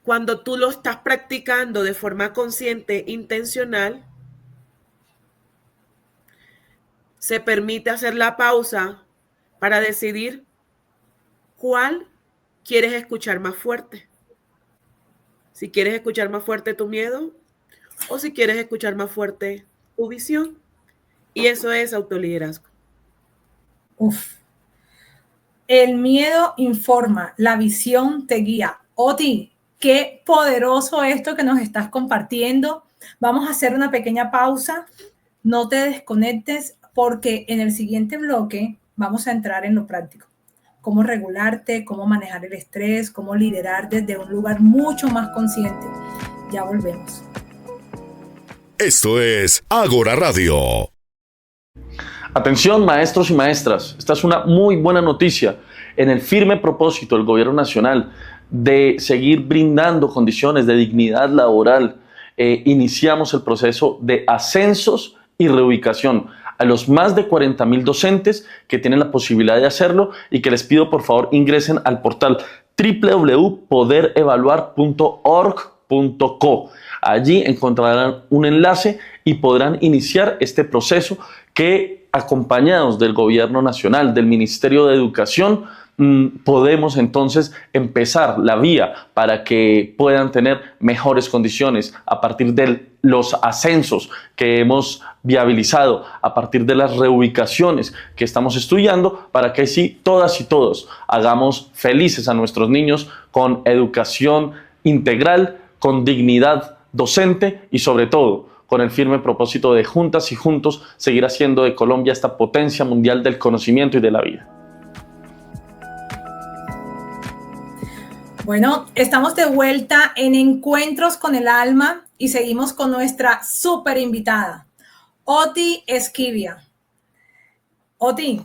cuando tú lo estás practicando de forma consciente, intencional, se permite hacer la pausa para decidir cuál quieres escuchar más fuerte. Si quieres escuchar más fuerte tu miedo o si quieres escuchar más fuerte tu visión. Y eso es autoliderazgo. Uf. El miedo informa, la visión te guía. Oti, qué poderoso esto que nos estás compartiendo. Vamos a hacer una pequeña pausa. No te desconectes porque en el siguiente bloque vamos a entrar en lo práctico. Cómo regularte, cómo manejar el estrés, cómo liderar desde un lugar mucho más consciente. Ya volvemos. Esto es Ágora Radio. Atención, maestros y maestras, esta es una muy buena noticia. En el firme propósito del Gobierno Nacional de seguir brindando condiciones de dignidad laboral, iniciamos el proceso de ascensos y reubicación a los más de 40,000 docentes que tienen la posibilidad de hacerlo y que les pido por favor ingresen al portal www.poderevaluar.org.co. Allí encontrarán un enlace y podrán iniciar este proceso que, acompañados del Gobierno Nacional, del Ministerio de Educación, podemos entonces empezar la vía para que puedan tener mejores condiciones a partir de los ascensos que hemos viabilizado, a partir de las reubicaciones que estamos estudiando, para que así todas y todos hagamos felices a nuestros niños con educación integral, con dignidad docente y sobre todo con el firme propósito de juntas y juntos seguir haciendo de Colombia esta potencia mundial del conocimiento y de la vida. Bueno, estamos de vuelta en Encuentros con el Alma y seguimos con nuestra súper invitada, Oti Esquivia. Oti,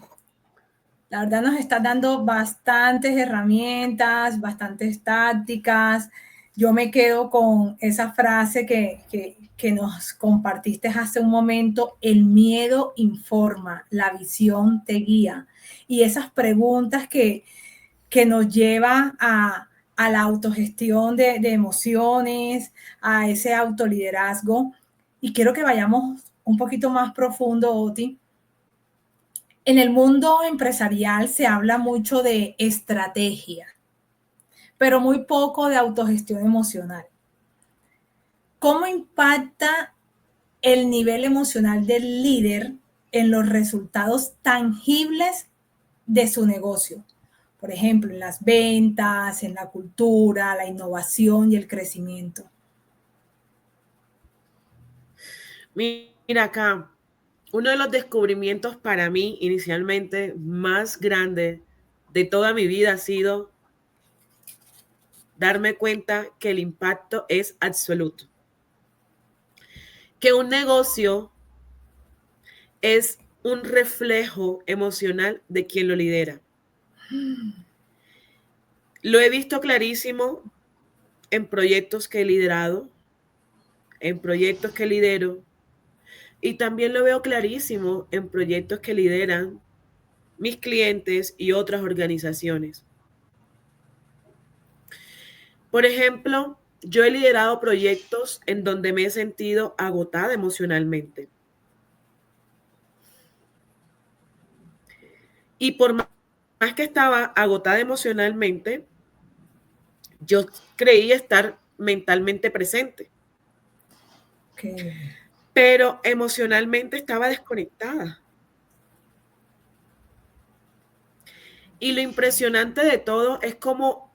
la verdad nos estás dando bastantes herramientas, bastantes tácticas. Yo me quedo con esa frase que nos compartiste hace un momento: el miedo informa, la visión te guía. Y esas preguntas que nos llevan a la autogestión de emociones, a ese autoliderazgo. Y quiero que vayamos un poquito más profundo, Oti. En el mundo empresarial se habla mucho de estrategia, pero muy poco de autogestión emocional. ¿Cómo impacta el nivel emocional del líder en los resultados tangibles de su negocio? Por ejemplo, en las ventas, en la cultura, la innovación y el crecimiento. Mira acá, uno de los descubrimientos para mí inicialmente más grande de toda mi vida ha sido darme cuenta que el impacto es absoluto. Que un negocio es un reflejo emocional de quien lo lidera. Lo he visto clarísimo en proyectos que he liderado, en proyectos que lidero, y también lo veo clarísimo en proyectos que lideran mis clientes y otras organizaciones. Por ejemplo, yo he liderado proyectos en donde me he sentido agotada emocionalmente. Y por más que estaba agotada emocionalmente, yo creí estar mentalmente presente. Okay. Pero emocionalmente estaba desconectada. Y lo impresionante de todo es cómo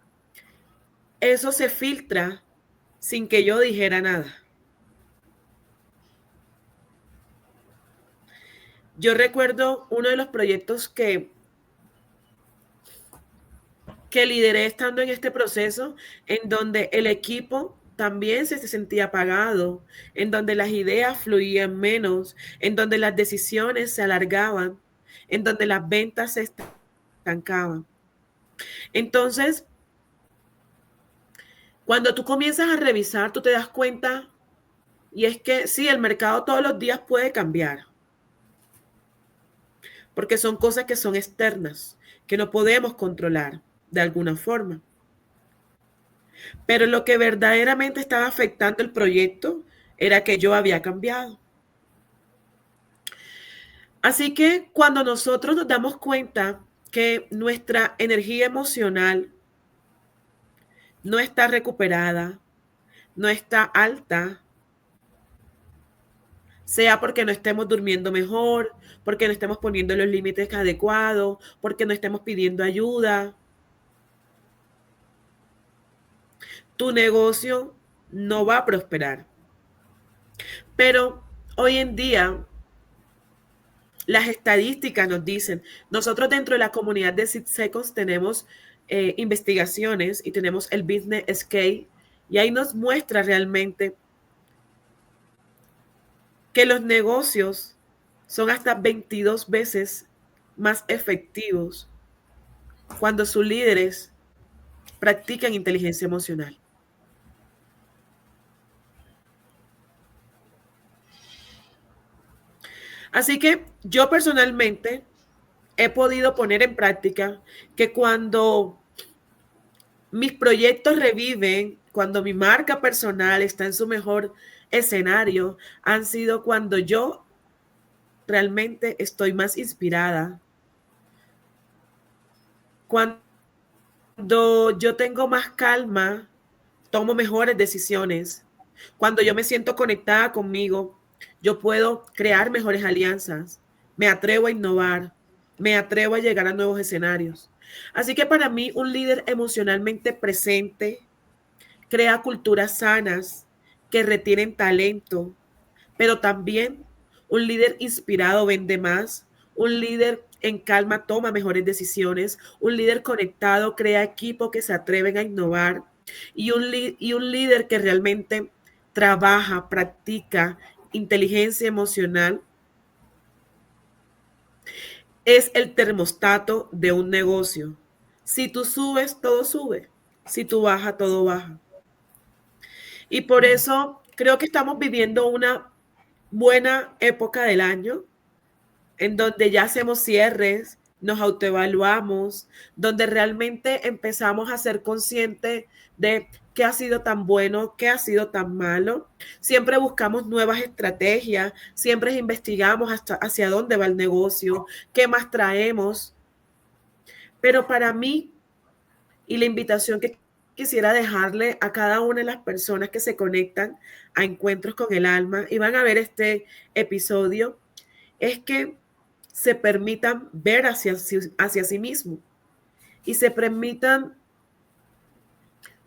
eso se filtra sin que yo dijera nada. Yo recuerdo uno de los proyectos que lideré estando en este proceso, en donde el equipo también se sentía apagado, en donde las ideas fluían menos, en donde las decisiones se alargaban, en donde las ventas se estancaban. Entonces, cuando tú comienzas a revisar, tú te das cuenta, y es que sí, el mercado todos los días puede cambiar, porque son cosas que son externas, que no podemos controlar de alguna forma. Pero lo que verdaderamente estaba afectando el proyecto era que yo había cambiado. Así que cuando nosotros nos damos cuenta que nuestra energía emocional no está recuperada, no está alta, sea porque no estemos durmiendo mejor, porque no estemos poniendo los límites adecuados, porque no estemos pidiendo ayuda, tu negocio no va a prosperar. Pero hoy en día, las estadísticas nos dicen, nosotros dentro de la comunidad de SeedSecons tenemos investigaciones y tenemos el Business Scale, y ahí nos muestra realmente que los negocios son hasta 22 veces más efectivos cuando sus líderes practican inteligencia emocional. Así que yo personalmente he podido poner en práctica que cuando mis proyectos reviven, cuando mi marca personal está en su mejor escenario, han sido cuando yo realmente estoy más inspirada, cuando yo tengo más calma, tomo mejores decisiones, cuando yo me siento conectada conmigo, yo puedo crear mejores alianzas, me atrevo a innovar, me atrevo a llegar a nuevos escenarios. Así que para mí, un líder emocionalmente presente crea culturas sanas que retienen talento, pero también un líder inspirado vende más, un líder en calma toma mejores decisiones, un líder conectado crea equipos que se atreven a innovar y un líder que realmente trabaja, practica inteligencia emocional es el termostato de un negocio. Si tú subes, todo sube. Si tú bajas, todo baja. Y por eso creo que estamos viviendo una buena época del año en donde ya hacemos cierres, nos autoevaluamos, donde realmente empezamos a ser conscientes de qué ha sido tan bueno, qué ha sido tan malo. Siempre buscamos nuevas estrategias, siempre investigamos hasta hacia dónde va el negocio, qué más traemos. Pero para mí, y la invitación que quisiera dejarle a cada una de las personas que se conectan a Encuentros con el Alma y van a ver este episodio, es que se permitan ver hacia sí mismos y se permitan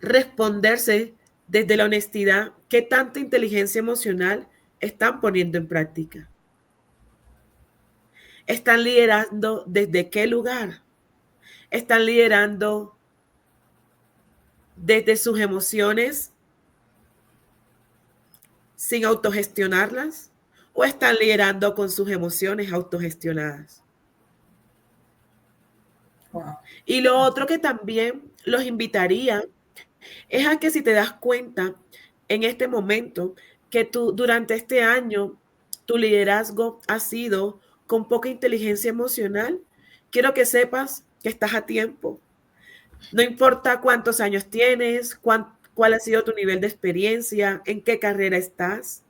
responderse desde la honestidad qué tanta inteligencia emocional están poniendo en práctica. ¿Están liderando desde qué lugar? ¿Están liderando desde sus emociones sin autogestionarlas? ¿O están liderando con sus emociones autogestionadas? Wow. Y lo otro que también los invitaría es a que si te das cuenta en este momento que tú durante este año tu liderazgo ha sido con poca inteligencia emocional, quiero que sepas que estás a tiempo. No importa cuántos años tienes, cuál ha sido tu nivel de experiencia, en qué carrera estás,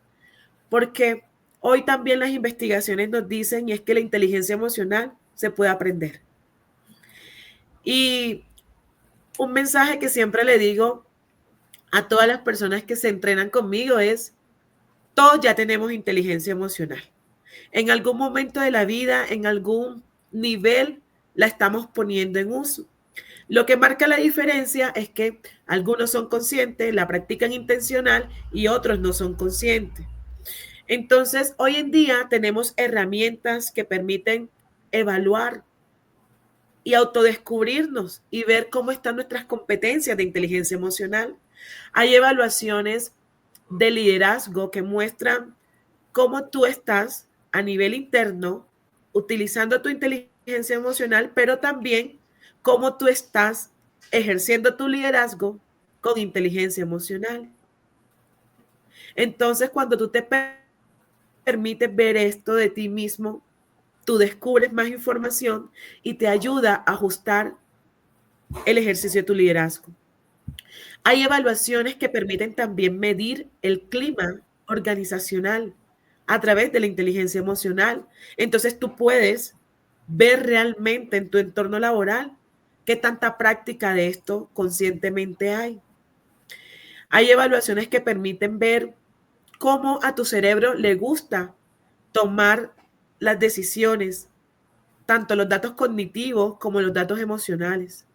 porque hoy también las investigaciones nos dicen y es que la inteligencia emocional se puede aprender. Y un mensaje que siempre le digo a todas las personas que se entrenan conmigo es, todos ya tenemos inteligencia emocional. En algún momento de la vida, en algún nivel, la estamos poniendo en uso. Lo que marca la diferencia es que algunos son conscientes, la practican intencional y otros no son conscientes. Entonces, hoy en día tenemos herramientas que permiten evaluar y autodescubrirnos y ver cómo están nuestras competencias de inteligencia emocional. Hay evaluaciones de liderazgo que muestran cómo tú estás a nivel interno utilizando tu inteligencia emocional, pero también cómo tú estás ejerciendo tu liderazgo con inteligencia emocional. Entonces, cuando tú te permites ver esto de ti mismo, tú descubres más información y te ayuda a ajustar el ejercicio de tu liderazgo. Hay evaluaciones que permiten también medir el clima organizacional a través de la inteligencia emocional. Entonces tú puedes ver realmente en tu entorno laboral qué tanta práctica de esto conscientemente hay. Hay evaluaciones que permiten ver cómo a tu cerebro le gusta tomar las decisiones, tanto los datos cognitivos como los datos emocionales.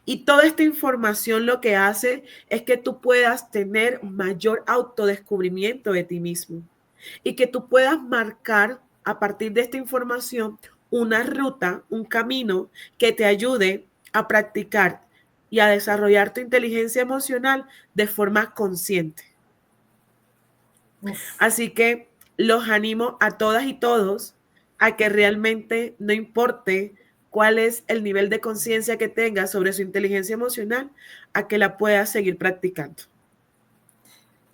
Y toda esta información lo que hace es que tú puedas tener mayor autodescubrimiento de ti mismo y que tú puedas marcar a partir de esta información una ruta, un camino que te ayude a practicar y a desarrollar tu inteligencia emocional de forma consciente. Así que los animo a todas y todos a que realmente no importe cuál es el nivel de conciencia que tenga sobre su inteligencia emocional, a que la pueda seguir practicando.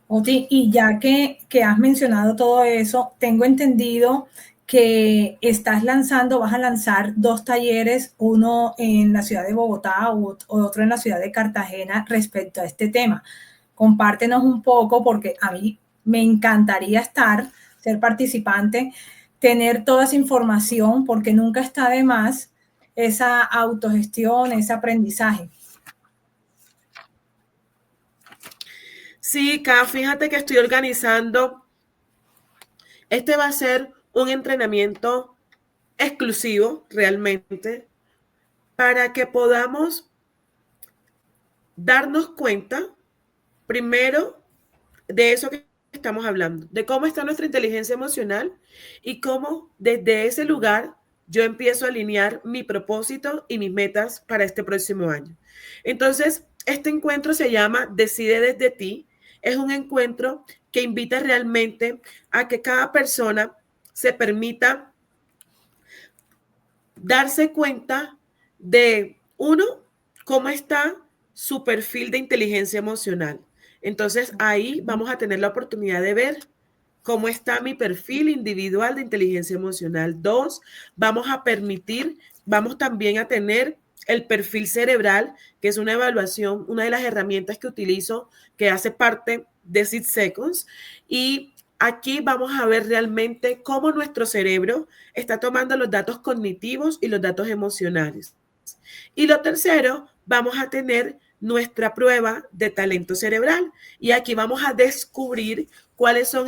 Oti, y ya que has mencionado todo eso, tengo entendido que vas a lanzar 2 talleres, uno en la ciudad de Bogotá o otro en la ciudad de Cartagena respecto a este tema. Compártenos un poco, porque a mí me encantaría ser participante, tener toda esa información, porque nunca está de más esa autogestión, ese aprendizaje. Sí, Ka, fíjate que estoy organizando. Este va a ser un entrenamiento exclusivo realmente para que podamos darnos cuenta primero de eso que estamos hablando, de cómo está nuestra inteligencia emocional y cómo desde ese lugar yo empiezo a alinear mi propósito y mis metas para este próximo año. Entonces, este encuentro se llama Decide desde ti. Es un encuentro que invita realmente a que cada persona se permita darse cuenta de, uno, cómo está su perfil de inteligencia emocional. Entonces ahí vamos a tener la oportunidad de ver cómo está mi perfil individual de inteligencia emocional. 2, vamos también a tener el perfil cerebral, que es una evaluación, una de las herramientas que utilizo, que hace parte de 6 Seconds. Y aquí vamos a ver realmente cómo nuestro cerebro está tomando los datos cognitivos y los datos emocionales. Y lo tercero, vamos a tener nuestra prueba de talento cerebral. Y aquí vamos a descubrir cuáles son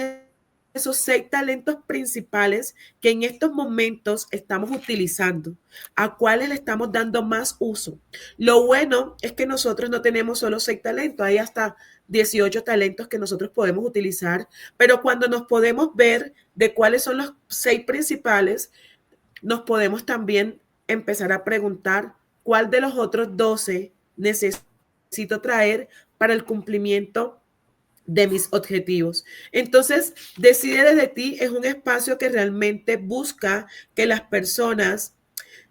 esos 6 talentos principales que en estos momentos estamos utilizando, a cuáles le estamos dando más uso. Lo bueno es que nosotros no tenemos solo 6 talentos, hay hasta 18 talentos que nosotros podemos utilizar, pero cuando nos podemos ver de cuáles son los 6 principales, nos podemos también empezar a preguntar cuál de los otros 12 necesito traer para el cumplimiento de mis objetivos. Entonces, Decide desde ti es un espacio que realmente busca que las personas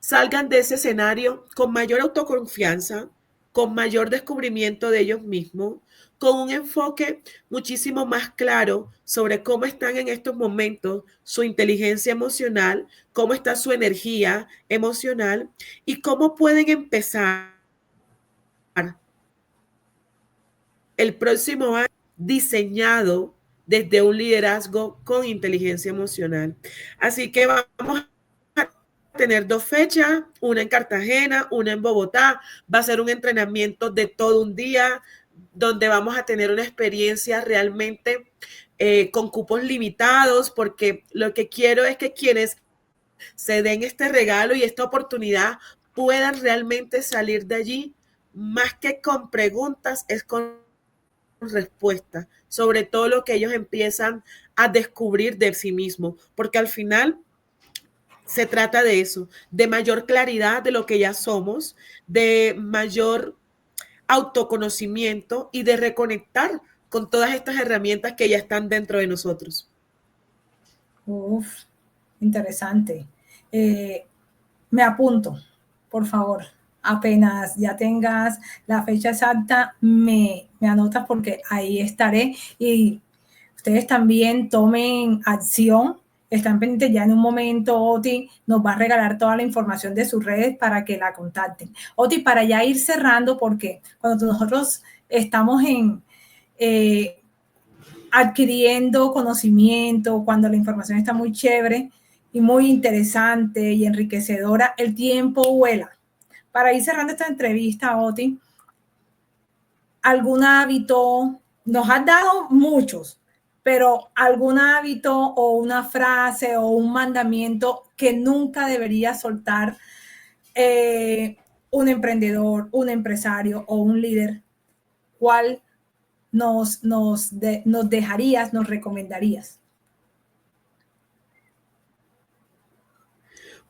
salgan de ese escenario con mayor autoconfianza, con mayor descubrimiento de ellos mismos, con un enfoque muchísimo más claro sobre cómo están en estos momentos su inteligencia emocional, cómo está su energía emocional y cómo pueden empezar el próximo año diseñado desde un liderazgo con inteligencia emocional. Así que vamos a tener 2 fechas, una en Cartagena, una en Bogotá. Va a ser un entrenamiento de todo un día, donde vamos a tener una experiencia realmente con cupos limitados, porque lo que quiero es que quienes se den este regalo y esta oportunidad puedan realmente salir de allí, más que con preguntas, es con respuesta sobre todo lo que ellos empiezan a descubrir de sí mismos, porque al final se trata de eso, de mayor claridad de lo que ya somos, de mayor autoconocimiento y de reconectar con todas estas herramientas que ya están dentro de nosotros. Uf, interesante. Me apunto, por favor. Apenas ya tengas la fecha exacta, me anotas, porque ahí estaré. Y ustedes también tomen acción. Están pendientes, ya en un momento Oti nos va a regalar toda la información de sus redes para que la contacten. Oti, para ya ir cerrando, porque cuando nosotros estamos adquiriendo conocimiento, cuando la información está muy chévere y muy interesante y enriquecedora, el tiempo vuela. Para ir cerrando esta entrevista, Oti, ¿algún hábito, nos has dado muchos, pero algún hábito o una frase o un mandamiento que nunca debería soltar un emprendedor, un empresario o un líder, ¿cuál nos dejarías, nos recomendarías?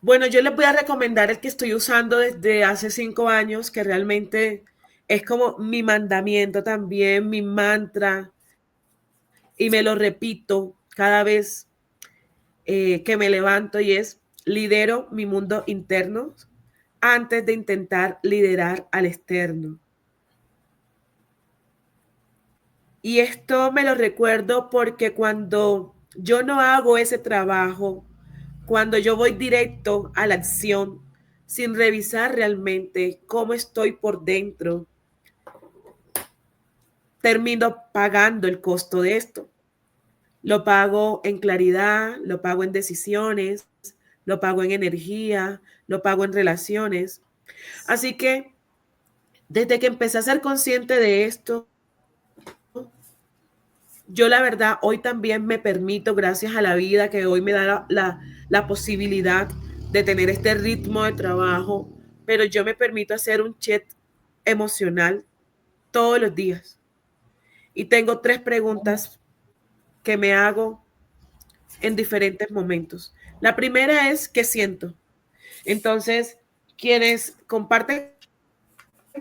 Bueno, yo les voy a recomendar el que estoy usando desde hace 5 años, que realmente es como mi mandamiento también, mi mantra, y me lo repito cada vez que me levanto, y es: lidero mi mundo interno antes de intentar liderar al externo. Y esto me lo recuerdo porque cuando yo no hago ese trabajo, cuando yo voy directo a la acción sin revisar realmente cómo estoy por dentro, termino pagando el costo de esto. Lo pago en claridad, lo pago en decisiones, lo pago en energía, lo pago en relaciones. Así que desde que empecé a ser consciente de esto, yo la verdad hoy también me permito, gracias a la vida que hoy me da la posibilidad de tener este ritmo de trabajo, pero yo me permito hacer un check emocional todos los días. Y tengo 3 preguntas que me hago en diferentes momentos. La primera es: ¿qué siento? Entonces, quienes comparten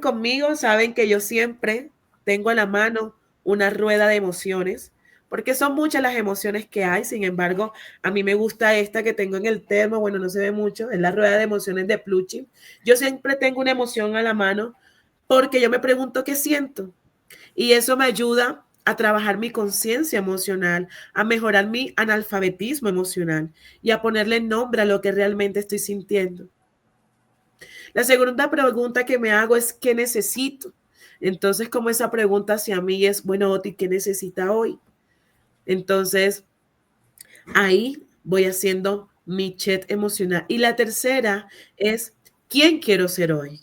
conmigo saben que yo siempre tengo a la mano una rueda de emociones, porque son muchas las emociones que hay. Sin embargo, a mí me gusta esta que tengo en el termo. Bueno, no se ve mucho, es la rueda de emociones de Plucci. Yo siempre tengo una emoción a la mano porque yo me pregunto qué siento, y eso me ayuda a trabajar mi conciencia emocional, a mejorar mi analfabetismo emocional y a ponerle nombre a lo que realmente estoy sintiendo. La segunda pregunta que me hago es: ¿qué necesito? Entonces, como esa pregunta hacia mí es: bueno, Oti, ¿qué necesita hoy? Entonces, ahí voy haciendo mi check emocional. Y la tercera es: ¿quién quiero ser hoy?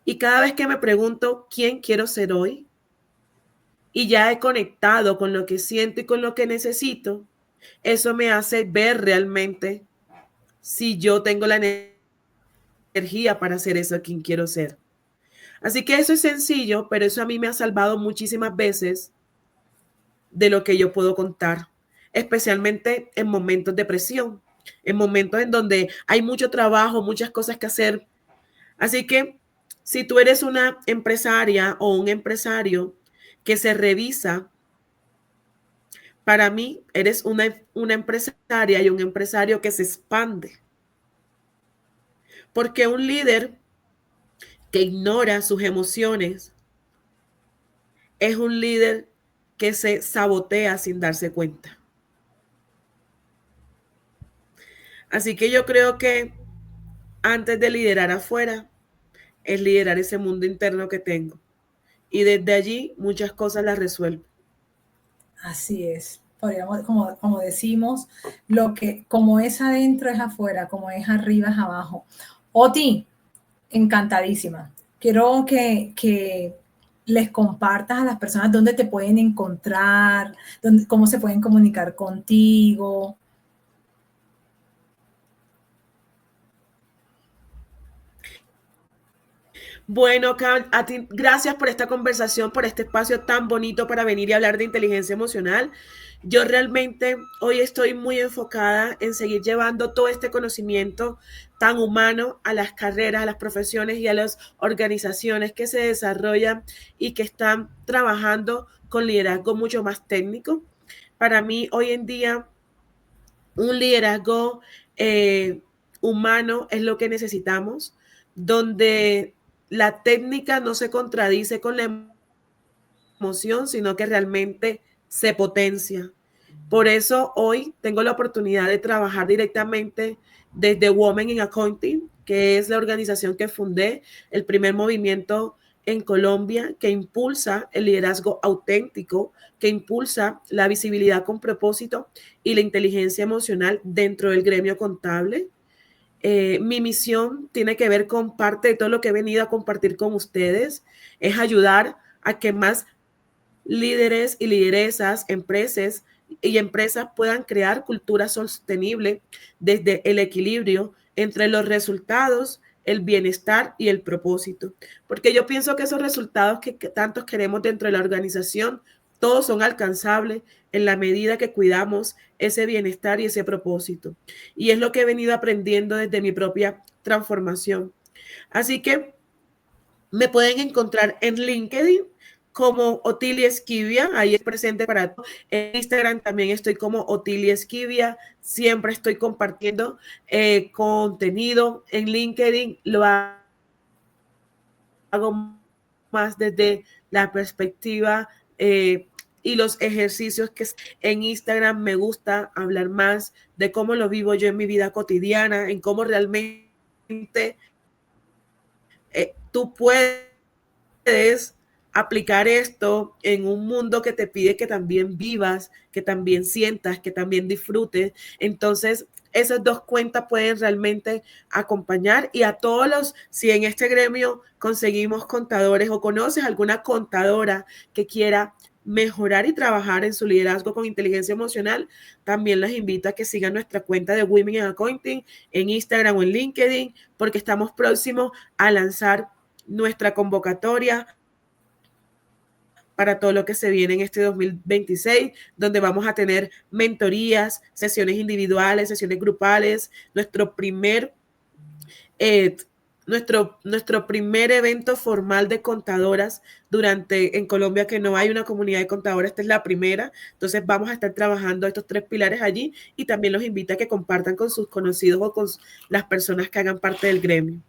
Y cada vez que me pregunto quién quiero ser hoy, y ya he conectado con lo que siento y con lo que necesito, eso me hace ver realmente si yo tengo la energía para ser eso quien quiero ser. Así que eso es sencillo, pero eso a mí me ha salvado muchísimas veces de lo que yo puedo contar, especialmente en momentos de presión, en momentos en donde hay mucho trabajo, muchas cosas que hacer. Así que si tú eres una empresaria o un empresario que se revisa, para mí eres una empresaria y un empresario que se expande. Porque un líder que ignora sus emociones es un líder que se sabotea sin darse cuenta. Así que yo creo que antes de liderar afuera, es liderar ese mundo interno que tengo. Y desde allí muchas cosas las resuelvo. Así es. Podríamos, como decimos, como es adentro es afuera, como es arriba es abajo. Oti, encantadísima. Quiero que les compartas a las personas dónde te pueden encontrar, cómo se pueden comunicar contigo. Bueno, a ti, gracias por esta conversación, por este espacio tan bonito para venir y hablar de inteligencia emocional. Yo realmente hoy estoy muy enfocada en seguir llevando todo este conocimiento tan humano a las carreras, a las profesiones y a las organizaciones que se desarrollan y que están trabajando con liderazgo mucho más técnico. Para mí, hoy en día, un liderazgo humano es lo que necesitamos, donde la técnica no se contradice con la emoción, sino que realmente se potencia. Por eso hoy tengo la oportunidad de trabajar directamente desde Women in Accounting, que es la organización que fundé, el primer movimiento en Colombia que impulsa el liderazgo auténtico, que impulsa la visibilidad con propósito y la inteligencia emocional dentro del gremio contable. Mi misión tiene que ver con parte de todo lo que he venido a compartir con ustedes, es ayudar a que más líderes y lideresas, empresas puedan crear cultura sostenible desde el equilibrio entre los resultados, el bienestar y el propósito. Porque yo pienso que esos resultados que tantos queremos dentro de la organización, todos son alcanzables en la medida que cuidamos ese bienestar y ese propósito. Y es lo que he venido aprendiendo desde mi propia transformación. Así que me pueden encontrar en LinkedIn como Otilia Esquivia, ahí es presente para todos. En Instagram también estoy como Otilia Esquivia, siempre estoy compartiendo contenido. En LinkedIn lo hago más desde la perspectiva y los ejercicios que en Instagram me gusta hablar más de cómo lo vivo yo en mi vida cotidiana, en cómo realmente tú puedes aplicar esto en un mundo que te pide que también vivas, que también sientas, que también disfrutes. Entonces, esas dos cuentas pueden realmente acompañar, y a todos los, si en este gremio conseguimos contadores o conoces alguna contadora que quiera mejorar y trabajar en su liderazgo con inteligencia emocional, también les invito a que sigan nuestra cuenta de Women in Accounting en Instagram o en LinkedIn, porque estamos próximos a lanzar nuestra convocatoria para todo lo que se viene en este 2026, donde vamos a tener mentorías, sesiones individuales, sesiones grupales, nuestro primer evento formal de contadoras en Colombia, que no hay una comunidad de contadoras, esta es la primera. Entonces vamos a estar trabajando estos 3 pilares allí, y también los invito a que compartan con sus conocidos o con las personas que hagan parte del gremio.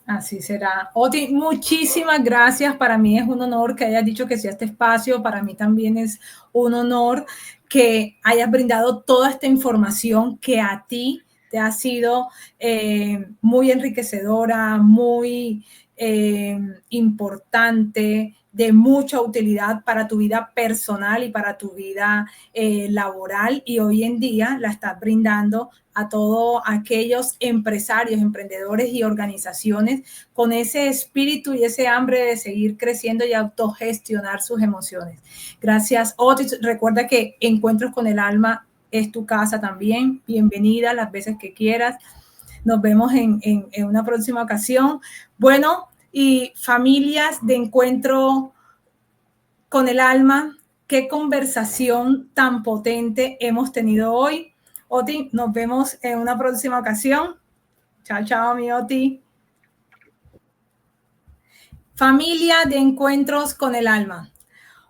Así será. Oti, muchísimas gracias. Para mí es un honor que hayas dicho que sí a este espacio. Para mí también es un honor que hayas brindado toda esta información que a ti te ha sido muy enriquecedora, muy importante, de mucha utilidad para tu vida personal y para tu vida laboral, y hoy en día la estás brindando a todos aquellos empresarios, emprendedores y organizaciones con ese espíritu y ese hambre de seguir creciendo y autogestionar sus emociones. Gracias, Otis. Recuerda que Encuentros con el Alma es tu casa también. Bienvenida las veces que quieras. Nos vemos en una próxima ocasión. Bueno, y familias de Encuentro con el Alma, qué conversación tan potente hemos tenido hoy. Oti, nos vemos en una próxima ocasión. Chao, chao, mi Oti. Familia de Encuentros con el Alma.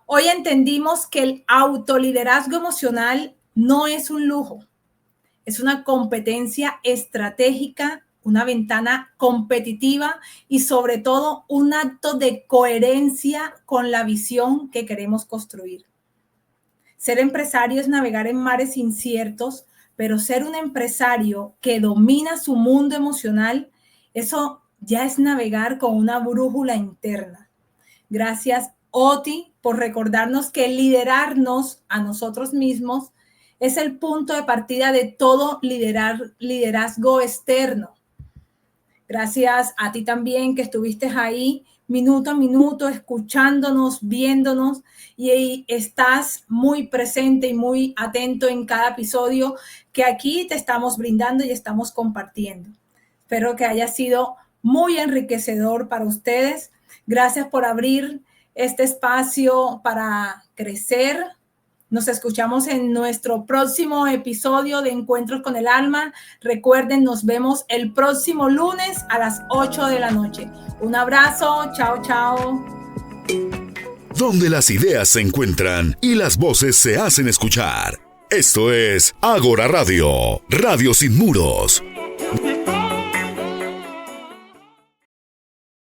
Hoy entendimos que el autoliderazgo emocional no es un lujo, es una competencia estratégica, una ventana competitiva y sobre todo un acto de coherencia con la visión que queremos construir. Ser empresario es navegar en mares inciertos, pero ser un empresario que domina su mundo emocional, eso ya es navegar con una brújula interna. Gracias, Oti, por recordarnos que liderarnos a nosotros mismos es el punto de partida de todo liderazgo externo. Gracias a ti también que estuviste ahí minuto a minuto, escuchándonos, viéndonos, y estás muy presente y muy atento en cada episodio que aquí te estamos brindando y estamos compartiendo. Espero que haya sido muy enriquecedor para ustedes. Gracias por abrir este espacio para crecer. Nos escuchamos en nuestro próximo episodio de Encuentros con el Alma. Recuerden, nos vemos el próximo lunes a las 8 de la noche. Un abrazo. Chao, chao. Donde las ideas se encuentran y las voces se hacen escuchar. Esto es Ágora Radio, Radio Sin Muros.